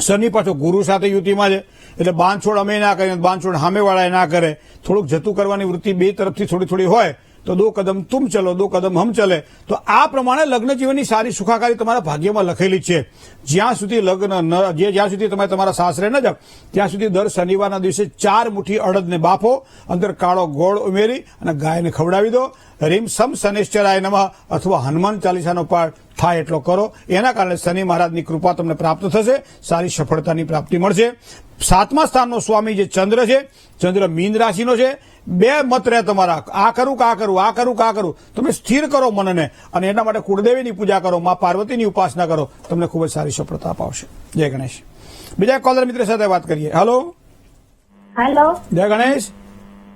શનિ પાછો ગુરુ સાથે યુતિમાં છે, એટલે બાંધછોડ અમે ના કરીએ, બાંધછોડ સામેવાળા ના કરે. થોડુંક જતું કરવાની વૃત્તિ બે તરફથી થોડી થોડી હોય તો 2 કદમ તુમ ચલો 2 કદમ હમ ચલે. તો આ પ્રમાણે લગ્ન જીવનની સારી સુખાકારી તમારા ભાગ્યમાં લખેલી જ છે. જ્યાં સુધી જ્યાં સુધી તમે તમારા સાસરે ન જાવ ત્યાં સુધી દર શનિવારના દિવસે 4 મુઠ્ઠી અડદને બાફો, અંદર કાળો ગોળ ઉમેરી અને ગાયને ખવડાવી દો. રીમ સમ શનિશ્ચરાય નમઃ અથવા હનુમાન ચાલીસાનો પાઠ થાય એટલો કરો. એના કારણે શનિ મહારાજની કૃપા તમને પ્રાપ્ત થશે, સારી સફળતાની પ્રાપ્તિ મળશે. 7મા સ્થાનનો સ્વામી જે ચંદ્ર છે, ચંદ્ર મીન રાશિનો છે. 2 મત રહે તમારા, આ કરું કે આ કરું, આ કરું કે આ કરું. તમે સ્થિર કરો મનને અને એના માટે કુળદેવીની પૂજા કરો, મા પાર્વતીની ઉપાસના કરો, તમને ખૂબ જ સારી સફળતા અપાવશે. જય ગણેશ. બીજા એક કોલર મિત્ર સાથે વાત કરીએ. હેલો. હેલો, જય ગણેશ.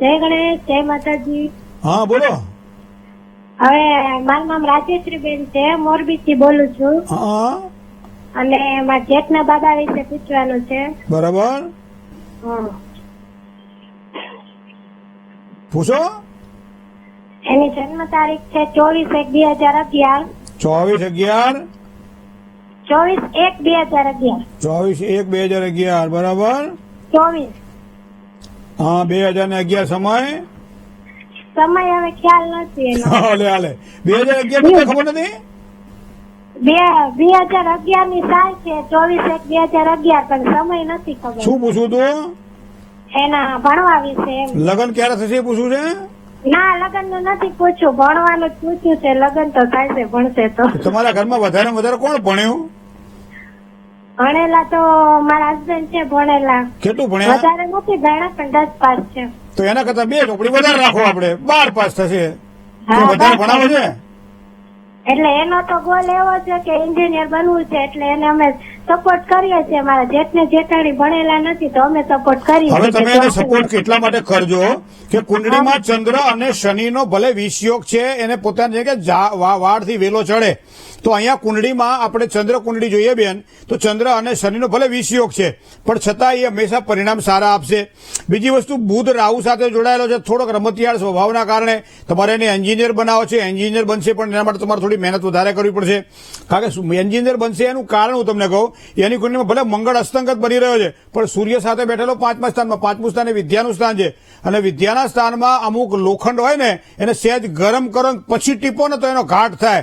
જય ગણેશ, જય માતાજી. હા બોલો. હવે મારું નામ રાજેશ્રીબેન છે, મોરબીથી બોલું છું હા અને મારા જેઠના બાબા વિશે પૂછવાનું છે. બરાબર, હમ. પૂછો. એની જન્મ તારીખ છે 24/1/2011. 24/11. 24/1/2011. 24/1/2011. બરાબર. 24 હા 2011. સમય હવે ખ્યાલ નથી એનો. હાલે 2011 ખબર નથી. 2011 ની સાલ છે 24/1/2011, પણ સમય નથી ખબર. શું પૂછવું તું? એના ભણવા વિશે એમ. લગ્ન ક્યારે થશે એ પૂછવું છે? ના, લગ્ન નું નથી પૂછ્યું, ભણવાનું જ પૂછ્યું છે. લગ્ન તો થાય છે, ભણશે તો. તમારા ઘરમાં વધારે કોણ ભણ્યું? ભણેલા તો મારા હસબન્ડ છે ભણેલા. કેટલું ભણ્યા? વધારે નથી ભણ્યા, પણ 10 પાસ છે. તો એના કરતા 2 ચોપડી વધારે રાખો, આપણે 12 પાસ થશે. હા, તો વધારે ભણાવો છે. એટલે એનો તો ગોલ એવો છે કે એન્જિનિયર બનવું છે, એટલે એને અમે સપોર્ટ કરીએ છીએ. મારા જેઠને જેઠાણી ભણેલા નથી તો અમે સપોર્ટ કરીએ હવે છીએ. તમે એને સપોર્ટ કેટલા માટે કરજો કે કુંડળીમાં ચંદ્ર અને શનિનો ભલે વિષયોગ છે, એને પોતાની જગ્યાએ વાળથી વેલો ચડે. તો અહીંયા કુંડળીમાં આપણે ચંદ્ર કુંડળી જોઈએ બેન, તો ચંદ્ર અને શનિનો ભલે વિષયોગ છે પણ છતાં એ હંમેશા પરિણામ સારા આપશે. બીજી વસ્તુ, બુધ રાહુ સાથે જોડાયેલો છે. થોડોક રમતિયાળ સ્વભાવના કારણે તમારે એને એન્જિનિયર બનાવો છે. એન્જિનિયર બનશે પણ એના માટે તમારે થોડી મહેનત વધારે કરવી પડશે. કારણ કે એન્જિનિયર બનશે એનું કારણ હું તમને કહું, એની કુંડળીમાં ભલે મંગળ અસ્તંગત બની રહ્યો છે પણ સૂર્ય સાથે બેઠેલો 5મા સ્થાનમાં, 5મું સ્થાન એ વિદ્યાનું સ્થાન છે. અને વિદ્યાના સ્થાનમાં અમુક લોખંડ હોય ને એને સહેજ ગરમ કરો પછી ટીપો ને તો એનો ઘાટ થાય.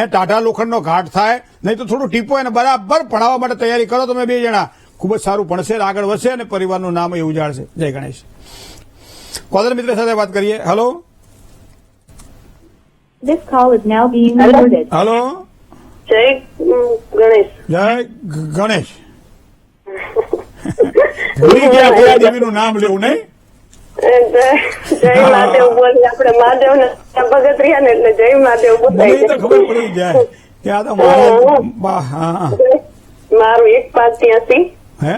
ટાઢા લોખંડનો ઘાટ થાય, નહીં તો થોડું ટીપો એને બરાબર ભણાવવા માટે તૈયારી કરો. તમે 2 જણા ખૂબ જ સારું ભણશે, આગળ વધશે અને પરિવારનું નામ એ ઉજાળશે. જય ગણેશ. કોલર મિત્ર સાથે વાત કરીએ. Hello. This call is now being recorded. Hello. જય ગણેશ. જય ગણેશ. ભૂલી ગયા કયા દેવીનું નામ લેવું નહીં? જય મહાદેવ બોલી, આપણે મહાદેવ ને ભગત રહ્યા ને એટલે જય મહાદેવ મને બોલાય. તો ખબર પડી જાય કે આ તો મારું 1/5/83. હે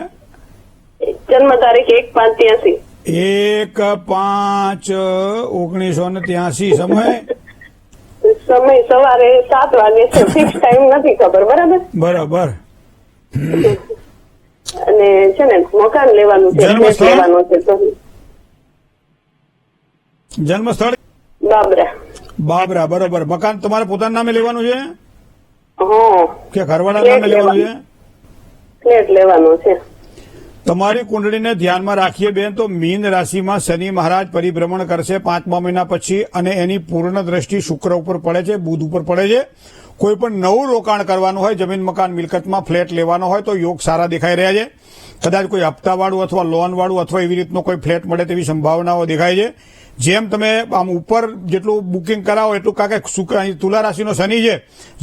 જન્મ તારીખ 1/5/83. 1/5/1983. સમય સવારે 7 વાગે છે, ફિક્સ ટાઈમ નથી ખબર. બરાબર. બરાબર. અને છે ને મકાન લેવાનું છે, જન્મ ફ્લેટ સ્થળ? લેવાનું છે. તો જન્મ સ્થળ બાબરા. બાબરા. બરોબર. મકાન તમારે પોતાના નામે લેવાનું છે હા, કે ઘરવાળા નામે લેવાનું છે? ફ્લેટ લેવાનું છે. તમારી કુંડળીને ધ્યાનમાં રાખીએ બેન, તો મીન રાશિમાં શનિ મહારાજ પરિભ્રમણ કરશે 5મા મહિના પછી અને એની પૂર્ણ દ્રષ્ટિ શુક્ર ઉપર પડે છે, બુધ ઉપર પડે છે. કોઈ પણ નવું રોકાણ કરવાનું હોય, જમીન મકાન મિલકતમાં ફ્લેટ લેવાનો હોય તો યોગ સારા દેખાઈ રહ્યા છે. કદાચ કોઈ હપ્તાવાળું અથવા લોનવાળું અથવા એવી રીતનો કોઈ ફ્લેટ મળે તેવી સંભાવનાઓ દેખાય છે. જેમ તમે આમ ઉપર જેટલું બુકિંગ કરાવો એટલું, કારણ કે તુલા રાશિનો શનિ છે,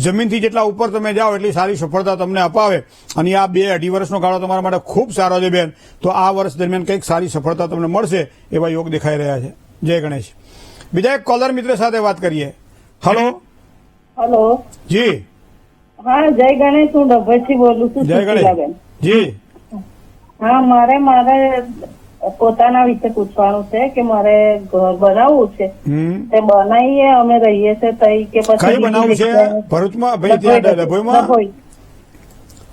જમીનથી જેટલા ઉપર તમે જાઓ એટલી સારી સફળતા તમને અપાવે. અને આ 2-2.5 વર્ષનો ગાળો તમારા માટે ખૂબ સારો છે બેન. તો આ વર્ષ દરમિયાન કંઈક સારી સફળતા તમને મળશે એવા યોગ દેખાઈ રહ્યા છે. જય ગણેશ. બીજા એક કોલર મિત્ર સાથે વાત કરીએ. હેલો. હેલો. જી. હા, જય ગણેશ. હું ડભરથી બોલું છું. જય ગણેશ. જી. હા, મારે પોતાના વિશે પૂછવાનું છે કે મારે ઘર બનાવવું છે. તે બનાવીએ, અમે રહીએ છીએ તઈ કે પછી કઈ બનાવવું છે? ભરૂચમાં? ભાઈ ત્યાં ડભોઈમાં?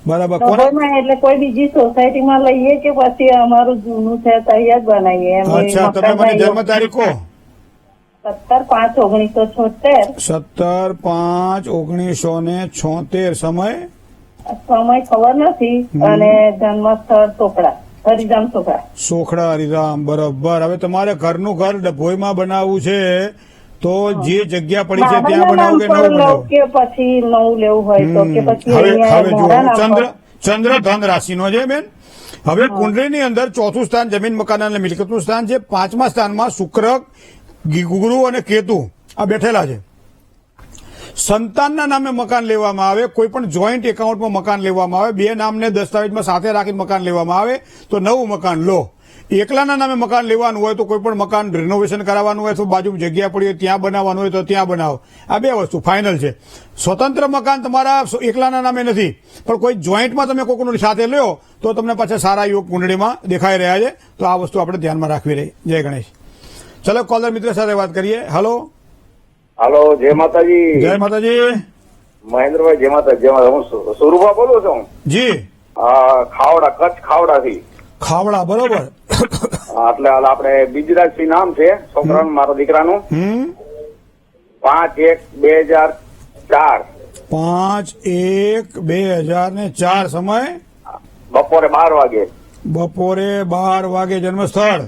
બરાબર. ડભોઈમાં એટલે કોઈ બીજી સોસાયટીમાં લઈએ કે પછી અમારું જૂનું છે તઈ જ બનાવીએ? અચ્છા, તમે મને જન્મ તારીખ કહો. 17/5/1976. 17/5/1976. સમય? સમય ખબર નથી. અને જન્મ સ્થળ ચોપડા, હરિધામ ચોપડા. સોખડા હરિરામ, બરોબર. હવે તમારે ઘરનું ઘર ડભોઈમાં બનાવવું છે તો જે જગ્યા પડી છે ત્યાં બનાવો કે નવું બનાવો? કે પછી નવું લેવું હોય તો કે પછી હવે અહીંયા હવે જુઓ, મારા નામ પર? ચંદ્ર ધન રાશિનો છે બેન. હવે કુંડળીની અંદર ચોથું સ્થાન જમીન મકાન અને મિલકતનું સ્થાન છે. પાંચમા સ્થાનમાં શુક્ર, ગુરુ અને કેતુ આ બેઠેલા છે. સંતાનના નામે મકાન લેવામાં આવે, કોઈ પણ જોઈન્ટ એકાઉન્ટમાં મકાન લેવામાં આવે, બે નામને દસ્તાવેજમાં સાથે રાખીને મકાન લેવામાં આવે તો નવું મકાન લો. એકલાના નામે મકાન લેવાનું હોય તો કોઈ પણ મકાન રિનોવેશન કરાવવાનું હોય તો બાજુમાં જગ્યા પડી હોય ત્યાં બનાવવાનું હોય તો ત્યાં બનાવો. આ બે વસ્તુ ફાઇનલ છે. સ્વતંત્ર મકાન તમારા એકલાના નામે નથી, પણ કોઈ જોઈન્ટમાં તમે કોઈનું સાથે લ્યો તો તમને પાછા સારા યોગ કુંડળીમાં દેખાઈ રહ્યા છે. તો આ વસ્તુ આપણે ધ્યાનમાં રાખવી રહી. જય ગણેશ. ચલો કોલર મિત્ર સાથે વાત કરીએ. હલો હાલો, જય માતાજી. જય માતાજી. મહેન્દ્રભાઈ, જય માતાજી. જય માતા. હું સુરુભા બોલું છું. જી. ખાવડા, કચ્છ ખાવડા થી. ખાવડા, બરોબર. એટલે આપણે બીજરાજસિંહ નામ છે છોકરાનું, મારા દીકરાનું. 5/1/2004. 5/1/2004. સમય બપોરે 12 વાગે. બપોરે 12 વાગે. જન્મ સ્થળ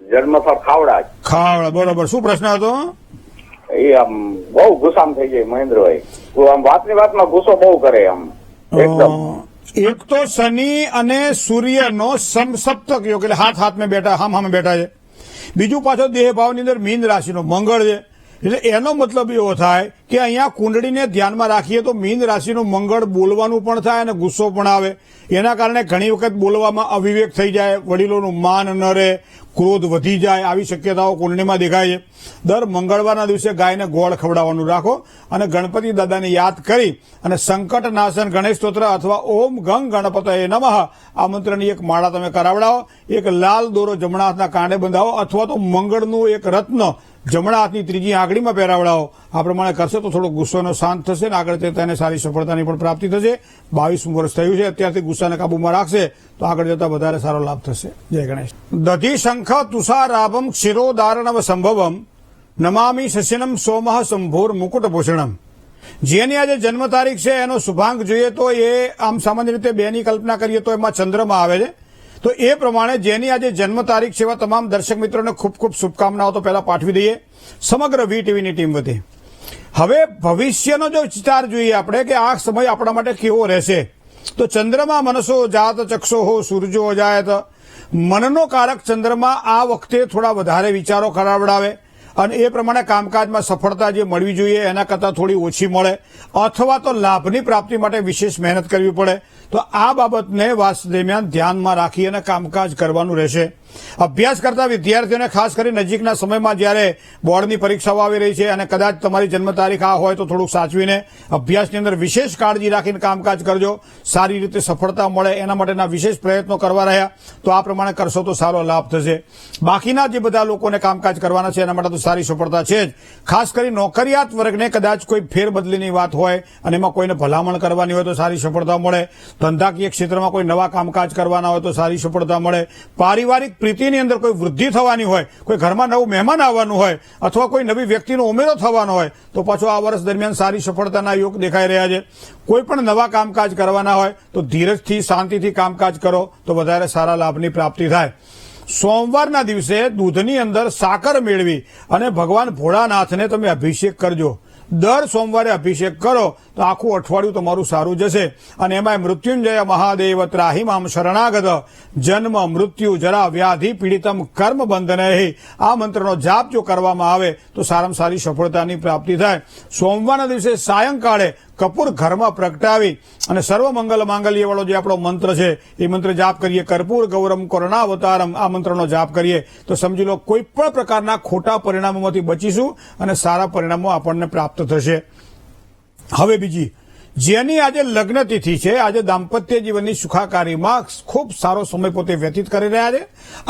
જન્મસ્થળ ખાવડા. ખાવડા, બરોબર. શું પ્રશ્ન હતો? એ આમ બહુ ગુસ્સામાં થઈ જાય મહેન્દ્રભાઈ. આમ વાતની વાતમાં ગુસ્સો બહુ કરે આમ એકદમ. એક તો શનિ અને સૂર્યનો સમસપ્તક યોગ, એટલે હાથ હાથમાં બેઠા, હામે બેઠા છે. બીજું પાછો દેહ ભાવની અંદર મીન રાશિનો મંગળ છે. એટલે એનો મતલબ એવો થાય કે અહીંયા કુંડળીને ધ્યાનમાં રાખીએ તો મીન રાશિનું મંગળ બોલવાનું પણ થાય અને ગુસ્સો પણ આવે. એના કારણે ઘણી વખત બોલવામાં અવિવેક થઈ જાય, વડીલોનું માન ન રહે, ક્રોધ વધી જાય, આવી શક્યતાઓ કુંડળીમાં દેખાય છે. દર મંગળવારના દિવસે ગાયને ગોળ ખવડાવવાનું રાખો અને ગણપતિ દાદાને યાદ કરી અને સંકટ નાશન ગણેશ સ્તોત્ર અથવા ઓમ ગંગ ગણપતયે નમઃ આ મંત્રની એક માળા તમે કરાવડાવો. એક લાલ દોરો જમણા હાથના કાંડે બંધાવો અથવા તો મંગળનું એક રત્ન જમણા હાથની ત્રીજી આંગળીમાં પહેરાવડાવો. આ પ્રમાણે કરશે તો થોડો ગુસ્સોનો શાંત થશે અને આગળ તેને સારી સફળતાની પણ પ્રાપ્તિ થશે. 22 વર્ષ થયું છે, અત્યારથી ગુસ્સાને કાબુમાં રાખશે તો આગળ જતા વધારે સારો લાભ થશે. જય ગણેશ. દધિ શંખ તુષારાભમ ક્ષીરોદારણવ સંભવમ નમામી શશિનમ સોમઃ સંભોર મુકુટ ભૂષણમ. જેની આજે જન્મ તારીખ છે એનો શુભાંક જોઈએ તો એ આમ સામાન્ય રીતે બેની કલ્પના કરીએ તો એમાં ચંદ્રમાં આવે છે. તો એ પ્રમાણે જેની આજે જન્મ તારીખ છે એવા તમામ દર્શક મિત્રોને ખૂબ ખૂબ શુભકામનાઓ તો પહેલા પાઠવી દઈએ સમગ્ર વીટીવીની ટીમ વતી. હવે ભવિષ્યનો જો વિચાર જોઈએ આપણે કે આ સમય આપણા માટે કેવો રહેશે, તો ચંદ્રમાં મનસો જાત ચક્ષો સૂરજો અજાયત. મનનો કારક ચંદ્રમાં આ વખતે થોડા વધારે વિચારો કરાવડાવે અને એ પ્રમાણે કામકાજમાં સફળતા જે મળવી જોઈએ એના કરતાં થોડી ઓછી મળે અથવા તો લાભની પ્રાપ્તિ માટે વિશેષ મહેનત કરવી પડે. તો આ બાબતને વાસ દરમિયાન ધ્યાનમાં રાખી અને કામકાજ કરવાનું રહેશે. અભ્યાસ કરતા વિદ્યાર્થીઓને ખાસ કરી નજીકના સમયમાં જ્યારે બોર્ડની પરીક્ષાઓ આવી રહી છે અને કદાચ તમારી જન્મ તારીખ આ હોય તો થોડુંક સાચવીને અભ્યાસની અંદર વિશેષ કાળજી રાખીને કામકાજ કરજો. સારી રીતે સફળતા મળે એના માટેના વિશેષ પ્રયત્નો કરવા રહ્યા તો આ પ્રમાણે કરશો તો સારો લાભ થશે. બાકીના જે બધા લોકોને કામકાજ કરવાના છે એના માટે તો સારી સફળતા છે જ. ખાસ કરી નોકરિયાત વર્ગને કદાચ કોઈ ફેરબદલીની વાત હોય અને એમાં કોઈને ભલામણ કરવાની હોય તો સારી સફળતા મળે. ધંધાકીય ક્ષેત્રમાં કોઈ નવા કામકાજ કરવાના હોય તો સારી સફળતા મળે. પારિવારિક પ્રીતિની અંદર કોઈ વૃદ્ધિ થવાની હોય, કોઈ ઘરમાં નવું મહેમાન આવવાનું હોય અથવા કોઈ નવી વ્યક્તિનો ઉમેરો થવાનો હોય તો પાછો આ વર્ષ દરમિયાન સારી સફળતાના યોગ દેખાઈ રહ્યા છે. કોઈ પણ નવા કામકાજ કરવાના હોય તો ધીરજથી શાંતિથી કામકાજ કરો તો વધારે સારા લાભની પ્રાપ્તિ થાય. સોમવારના દિવસે દૂધની અંદર સાકર મેળવી અને ભગવાન ભોળાનાથને તમે અભિષેક કરજો. દર સોમવારે અભિષેક કરો તો આખું અઠવાડિયું તમારું સારું જશે. અને એમાં મૃત્યુંજય મહાદેવ ત્રાહિમામ શરણાગત જન્મ મૃત્યુ જરા વ્યાધિ પીડિતમ કર્મ બંધનૈ આ મંત્રનો જાપ જો કરવામાં આવે તો સારામાં સારી સફળતાની પ્રાપ્તિ થાય. સોમવારના દિવસે સાયંકાળે કપૂર ઘરમાં પ્રગટાવી અને સર્વ મંગલ માંગલ્ય વાળો જે આપણો મંત્ર છે એ મંત્ર જાપ કરીએ. કર્પૂર ગૌરમ કરુણાવતારમ આ મંત્રનો જાપ કરીએ તો સમજી લો કોઈ પણ પ્રકારના ખોટા પરિણામોમાંથી બચીશું અને સારા પરિણામો આપણને પ્રાપ્ત થશે. હવે બીજી જેની આજે લગ્ન તિથિ છે, આજે દાંપત્ય જીવનની સુખાકારીમાં ખૂબ સારો સમય પોતે વ્યતીત કરી રહ્યા છે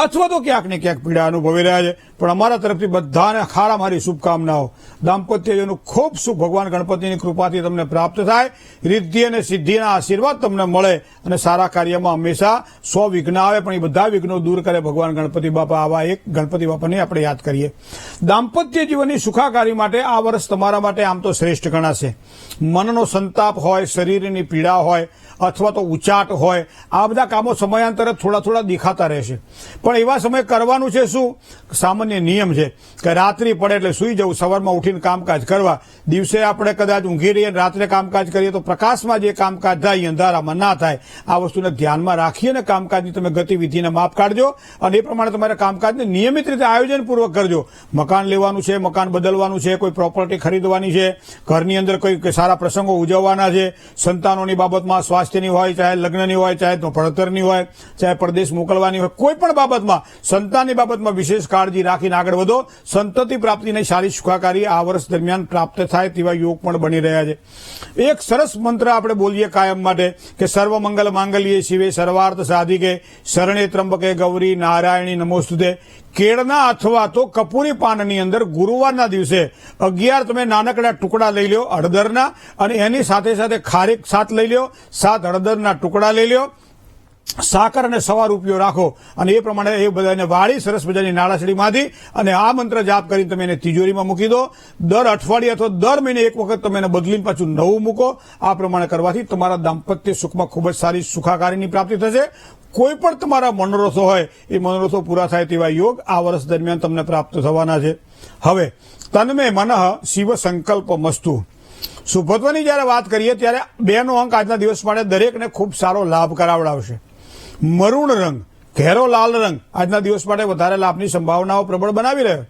અથવા તો ક્યાંક ને ક્યાંક પીડા અનુભવી રહ્યા છે. પણ અમારા તરફથી બધાને ખારા મારી શુભકામનાઓ. દાંપત્ય જીવનનું ખૂબ સુખ ભગવાન ગણપતિની કૃપાથી તમને પ્રાપ્ત થાય. રિદ્ધિ અને સિદ્ધિના આશીર્વાદ તમને મળે અને સારા કાર્યમાં હંમેશા 100 વિઘ્ન આવે પણ એ બધા વિઘ્નો દૂર કરે ભગવાન ગણપતિ બાપા. આવા એક ગણપતિ બાપાને આપણે યાદ કરીએ. દાંપત્ય જીવનની સુખાકારી માટે આ વર્ષ તમારા માટે આમ તો શ્રેષ્ઠ ગણાશે. મનનો સંતાપ હોય, શરીરની પીડા હોય અથવા તો ઉચાટ હોય, આ બધા કામો સમયાંતરે થોડા થોડા દેખાતા રહેશે. પણ એવા સમયે કરવાનું છે શું? સામાન્ય નિયમ છે કે રાત્રિ પડે એટલે સૂઈ જવું, સવારમાં ઉઠીને કામકાજ કરવા. દિવસે આપણે કદાચ ઊંઘી રહીએ, રાત્રે કામકાજ કરીએ તો પ્રકાશમાં જે કામકાજ થાય એ અંધારામાં ના થાય. આ વસ્તુને ધ્યાનમાં રાખીને કામકાજની તમે ગતિવિધિને માપ કાઢજો અને એ પ્રમાણે તમારે કામકાજને નિયમિત રીતે આયોજનપૂર્વક કરજો. મકાન લેવાનું છે, મકાન બદલવાનું છે, કોઈ પ્રોપર્ટી ખરીદવાની છે, ઘરની અંદર કોઈ સારા પ્રસંગો ઉજવવાના છે, સંતાનોની બાબતમાં, સ્વાસ્થ્યની હોય, ચાહે લગ્નની હોય, ચાહે ભણતરની હોય, ચાહે પરદેશ મોકલવાની હોય, કોઈ પણ બાબતમાં, સંતાનની બાબતમાં વિશેષ કાળજી રાખીને આગળ વધો. સંતતિ પ્રાપ્તિને સારી સુખાકારી આ વર્ષ દરમિયાન પ્રાપ્ત થાય તેવા યોગ પણ બની રહ્યા છે. એક સરસ મંત્ર આપણે બોલીએ કાયમ માટે કે સર્વ મંગલ માંગલ્યે શિવે સર્વાર્થ સાધિકે શરણે ત્રંબકે ગૌરી નારાયણી નમોસ્તુતે. કેળના અથવા તો કપૂરી પાનની અંદર ગુરુવારના દિવસે 11 તમે નાનકડા ટુકડા લઈ લો હળદરના, અને એની સાથે સાથે ખારેક 7 લઈ લો, 7 હળદરના ટુકડા લઈ લો, સાકર અને સવા રૂપિયો રાખો અને એ પ્રમાણે એ બધાને વાળી સરસ મજાની નાળાછડીમાંથી અને આ મંત્ર જાપ કરીને તમે એને તિજોરીમાં મૂકી દો. દર અઠવાડિયે અથવા દર મહિને એક વખત તમે એને બદલીને પાછું નવું મૂકો. આ પ્રમાણે કરવાથી તમારા દાંપત્ય સુખમાં ખૂબ જ સારી સુખાકારીની પ્રાપ્તિ થશે. કોઈ પણ તમારા મનોરથો હોય એ મનોરથો પૂરા થાય તેવા યોગ આ વર્ષ દરમિયાન તમને પ્રાપ્ત થવાના છે. હવે તન્મે મનઃ શિવ સંકલ્પ મસ્તુ. સુભદ્વાની જયારે વાત કરીએ ત્યારે 2 નો અંક આજના દિવસ માટે દરેકને ખૂબ સારો લાભ કરાવડાવશે. મરૂણ રંગ, ઘેરો લાલ રંગ આજના દિવસ માટે વધારે લાભની સંભાવનાઓ પ્રબળ બનાવી રહ્યો.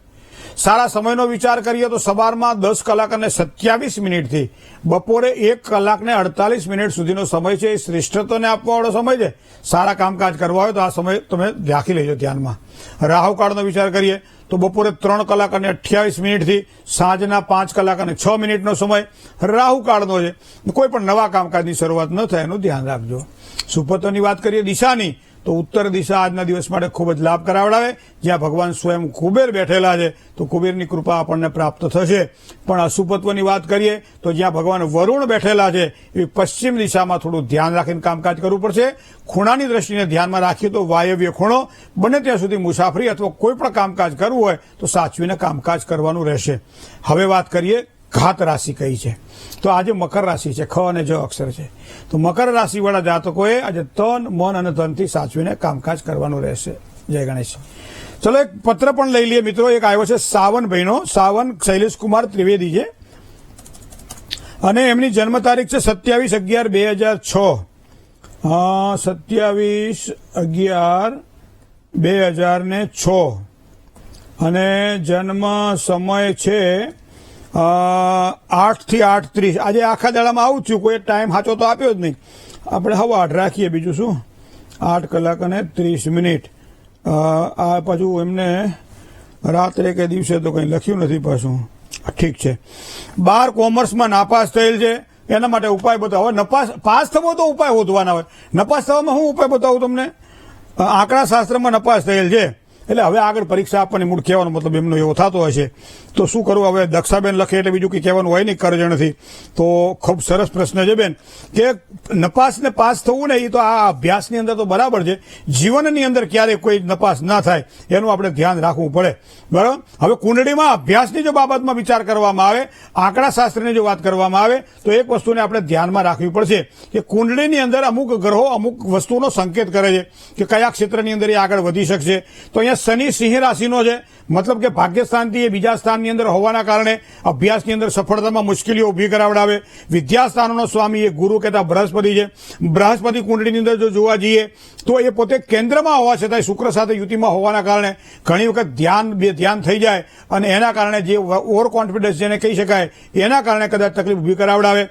સારા સમયનો વિચાર કરીએ તો સવારમાં 10 કલાક અને 27 મિનિટથી બપોરે 1 કલાક ને 48 મિનિટ સુધીનો સમય છે. એ શ્રેષ્ઠત્વને આપવાવાળો સમય છે. સારા કામકાજ કરવા હોય તો આ સમય તમે રાખી લેજો ધ્યાનમાં. રાહુકાળનો વિચાર કરીએ તો બપોરે 3 કલાક અને 28 મિનિટથી સાંજના 5 કલાક અને 6 મિનિટનો સમય રાહુકાળનો છે. કોઈ પણ નવા કામકાજની શરૂઆત ન થાય એનું ધ્યાન રાખજો. સુપત્વની વાત કરીએ દિશાની તો ઉત્તર દિશા આજના દિવસ માટે ખૂબ જ લાભ કરાવડાવે. જ્યાં ભગવાન સ્વયં કુબેર બેઠેલા છે તો કુબેરની કૃપા આપણને પ્રાપ્ત થશે. પણ અશુભત્વની વાત કરીએ તો જ્યાં ભગવાન વરુણ બેઠેલા છે એ પશ્ચિમ દિશામાં થોડું ધ્યાન રાખીને કામકાજ કરવું પડશે. ખૂણાની દ્રષ્ટિને ધ્યાનમાં રાખીએ તો વાયવ્ય ખૂણો, બને ત્યાં સુધી મુસાફરી અથવા કોઈ પણ કામકાજ કરવું હોય તો સાચવીને કામકાજ કરવાનું રહેશે. હવે વાત કરીએ ઘાત રાશિ કઈ છે તો આજે મકર રાશિ છે. ખ અને જ અક્ષર છે. તો મકર રાશિ વાળા જાતકોએ આજે તન, મન અને ધનથી સાચવીને કામકાજ કરવાનું રહેશે. જય ગણેશ. ચલો એક પત્ર પણ લઈ લઈએ મિત્રો. એક આવ્યો છે સાવનભાઈનો. સાવન શૈલેષકુમાર ત્રિવેદી છે અને એમની જન્મ તારીખ છે 27/11/2006. 27/11/2006 અને જન્મ સમય છે 8 થી 8:30. આજે આખા દાડામાં આવું થયું, કોઈ ટાઈમ સાચો તો આપ્યો જ નહીં. આપણે હવે 8 રાખીએ, બીજું શું, 8 કલાક અને 30 મિનિટ. આ પાછું એમને રાત્રે કે દિવસે તો કંઈ લખ્યું નથી પાછું. ઠીક છે. 12 કોમર્સમાં નાપાસ થયેલ છે. એના માટે ઉપાય બતાવો. પાસ થવો તો ઉપાય શોધવાના હોય. નપાસ થવામાં હું ઉપાય બતાવું તમને? આંકડા શાસ્ત્રમાં નપાસ થયેલ છે એટલે હવે આગળ પરીક્ષા આપવાની મૂળ કહેવાનો મતલબ એમનો એવો થતો હશે. તો શું કરવું હવે? દક્ષાબેન લખે એટલે બીજું કંઈ કહેવાનું હોય નહીં, કરજણથી. તો ખૂબ સરસ પ્રશ્ન છે બેન કે નપાસ ને પાસ થવું ને એ તો આ અભ્યાસની અંદર તો બરાબર છે. જીવનની અંદર ક્યારેય કોઈ નપાસ ના થાય એનું આપણે ધ્યાન રાખવું પડે. બરાબર. હવે કુંડળીમાં અભ્યાસની જો બાબતમાં વિચાર કરવામાં આવે, આંકડા શાસ્ત્રની જો વાત કરવામાં આવે તો એક વસ્તુને આપણે ધ્યાનમાં રાખવી પડશે કે કુંડળીની અંદર અમુક ગ્રહો અમુક વસ્તુનો સંકેત કરે છે કે કયા ક્ષેત્રની અંદર એ આગળ વધી શકશે. તો અહીંયા શનિ સિંહ રાશિનો છે, મતલબ કે ભાગ્યસ્થાનથી એ બીજા સ્થાનની અંદર હોવાના કારણે અભ્યાસની અંદર સફળતામાં મુશ્કેલીઓ ઊભી કરાવડાવે. વિદ્યાસ્થાનનો સ્વામી એ ગુરુ કહેતા બૃહસ્પતિ છે. બૃહસ્પતિ કુંડળીની અંદર જો જોવા જઈએ તો એ પોતે કેન્દ્રમાં હોવા છતાં શુક્ર સાથે યુતિમાં હોવાના કારણે ઘણી વખત ધ્યાન થઈ જાય અને એના કારણે જે ઓવર કોન્ફિડન્સ જેને કહી શકાય એના કારણે કદાચ તકલીફ ઊભી કરાવડાવે.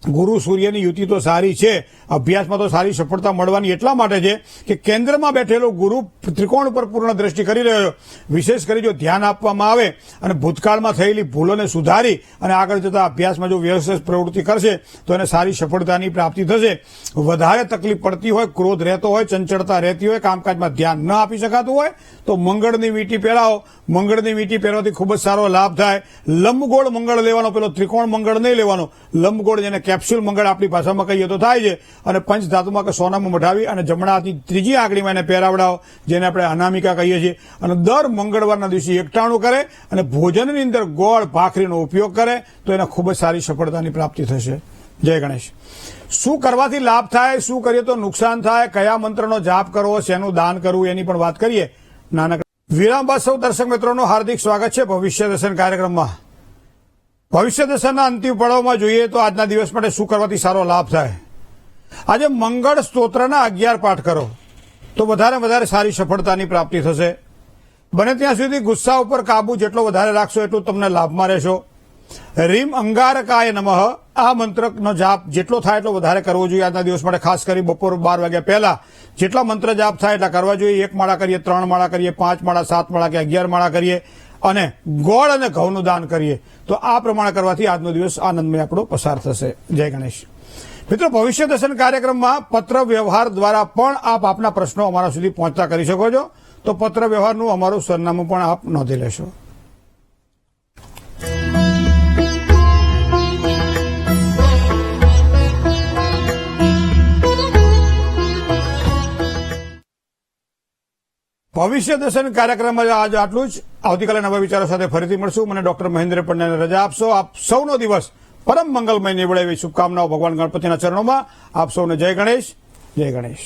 ગુરુ સૂર્યની યુતિ તો સારી છે, અભ્યાસમાં તો સારી સફળતા મળવાની એટલા માટે છે કે કેન્દ્રમાં બેઠેલો ગુરુ ત્રિકોણ પર પૂર્ણ દ્રષ્ટિ કરી રહ્યો. વિશેષ કરી જો ધ્યાન આપવામાં આવે અને ભૂતકાળમાં થયેલી ભૂલોને સુધારી અને આગળ જતા અભ્યાસમાં જો વ્યવસ્થિત પ્રવૃત્તિ કરશે તો એને સારી સફળતાની પ્રાપ્તિ થશે. વધારે તકલીફ પડતી હોય, ક્રોધ રહેતો હોય, ચંચળતા રહેતી હોય, કામકાજમાં ધ્યાન ન આપી શકાતું હોય તો મંગળની વીંટી પહેરાવો. મંગળની વીંટી પહેરવાથી ખૂબ જ સારો લાભ થાય. લંબગોળ મંગળ લેવાનો, પેલો ત્રિકોણ મંગળ નહીં લેવાનો. લંબગોળ જેને કેપ્સ્યુલ મંગળ આપણી ભાષામાં કહીએ તો થાય છે. અને પંચ ધાતુમાં કે સોનામાં મઢાવી અને જમણા હાથની ત્રીજી આંગળીમાં એને પહેરાવડાવો, જેને આપણે અનામિકા કહીએ છીએ. અને દર મંગળવારના દિવસે એકટાણું કરે અને ભોજનની અંદર ગોળ ભાખરીનો ઉપયોગ કરે તો એને ખૂબ જ સારી સફળતાની પ્રાપ્તિ થશે. જય ગણેશ. શું કરવાથી લાભ થાય, શું કરીએ તો નુકસાન થાય, કયા મંત્રનો જાપ કરવો, શેનું દાન કરવું, એની પણ વાત કરીએ. નાનકડા વિરામ બાદ સૌ દર્શક મિત્રોનું હાર્દિક સ્વાગત છે ભવિષ્ય દર્શન કાર્યક્રમમાં. ભવિષ્ય દર્શનના અંતિમ પડાવમાં જોઈએ તો આજના દિવસ માટે શું કરવાથી સારો લાભ થાય. આજે મંગળ સ્તોત્રના 11 પાઠ કરો તો વધારે સારી સફળતાની પ્રાપ્તિ થશે. બને ત્યાં સુધી ગુસ્સા ઉપર કાબુ જેટલો વધારે રાખશો એટલું તમને લાભમાં રહેશો. રીમ અંગારકાય નમઃ આ મંત્રનો જાપ જેટલો થાય એટલો વધારે કરવો જોઈએ આજના દિવસ માટે. ખાસ કરી બપોર 12 વાગ્યા પહેલા જેટલા મંત્ર જાપ થાય એટલા કરવા જોઈએ. 1 માળા કરીએ, 3 માળા કરીએ, 5 માળા, 7 માળા કે 11 માળા કરીએ અને ગોળ અને ઘઉંનું દાન કરીએ તો આ પ્રમાણે કરવાથી આજનો દિવસ આનંદમય આપણો પસાર થશે. જય ગણેશ. મિત્રો, ભવિષ્ય દર્શન કાર્યક્રમમાં પત્ર વ્યવહાર દ્વારા પણ આપ આપના પ્રશ્નો અમારા સુધી પહોંચતા કરી શકો છો. તો પત્ર વ્યવહારનું અમારું સરનામું પણ આપ નોંધી લેશો. ભવિષ્ય દર્શન કાર્યક્રમમાં આજે આટલું જ. આવતીકાલે નવા વિચારો સાથે ફરીથી મળશું. મને ડોક્ટર મહેન્દ્ર પંડ્યાને રજા આપશો. આપ સૌનો દિવસ પરમ મંગલમય નીવડે એવી શુભકામનાઓ ભગવાન ગણપતિના ચરણોમાં. આપ સૌને જય ગણેશ. જય ગણેશ.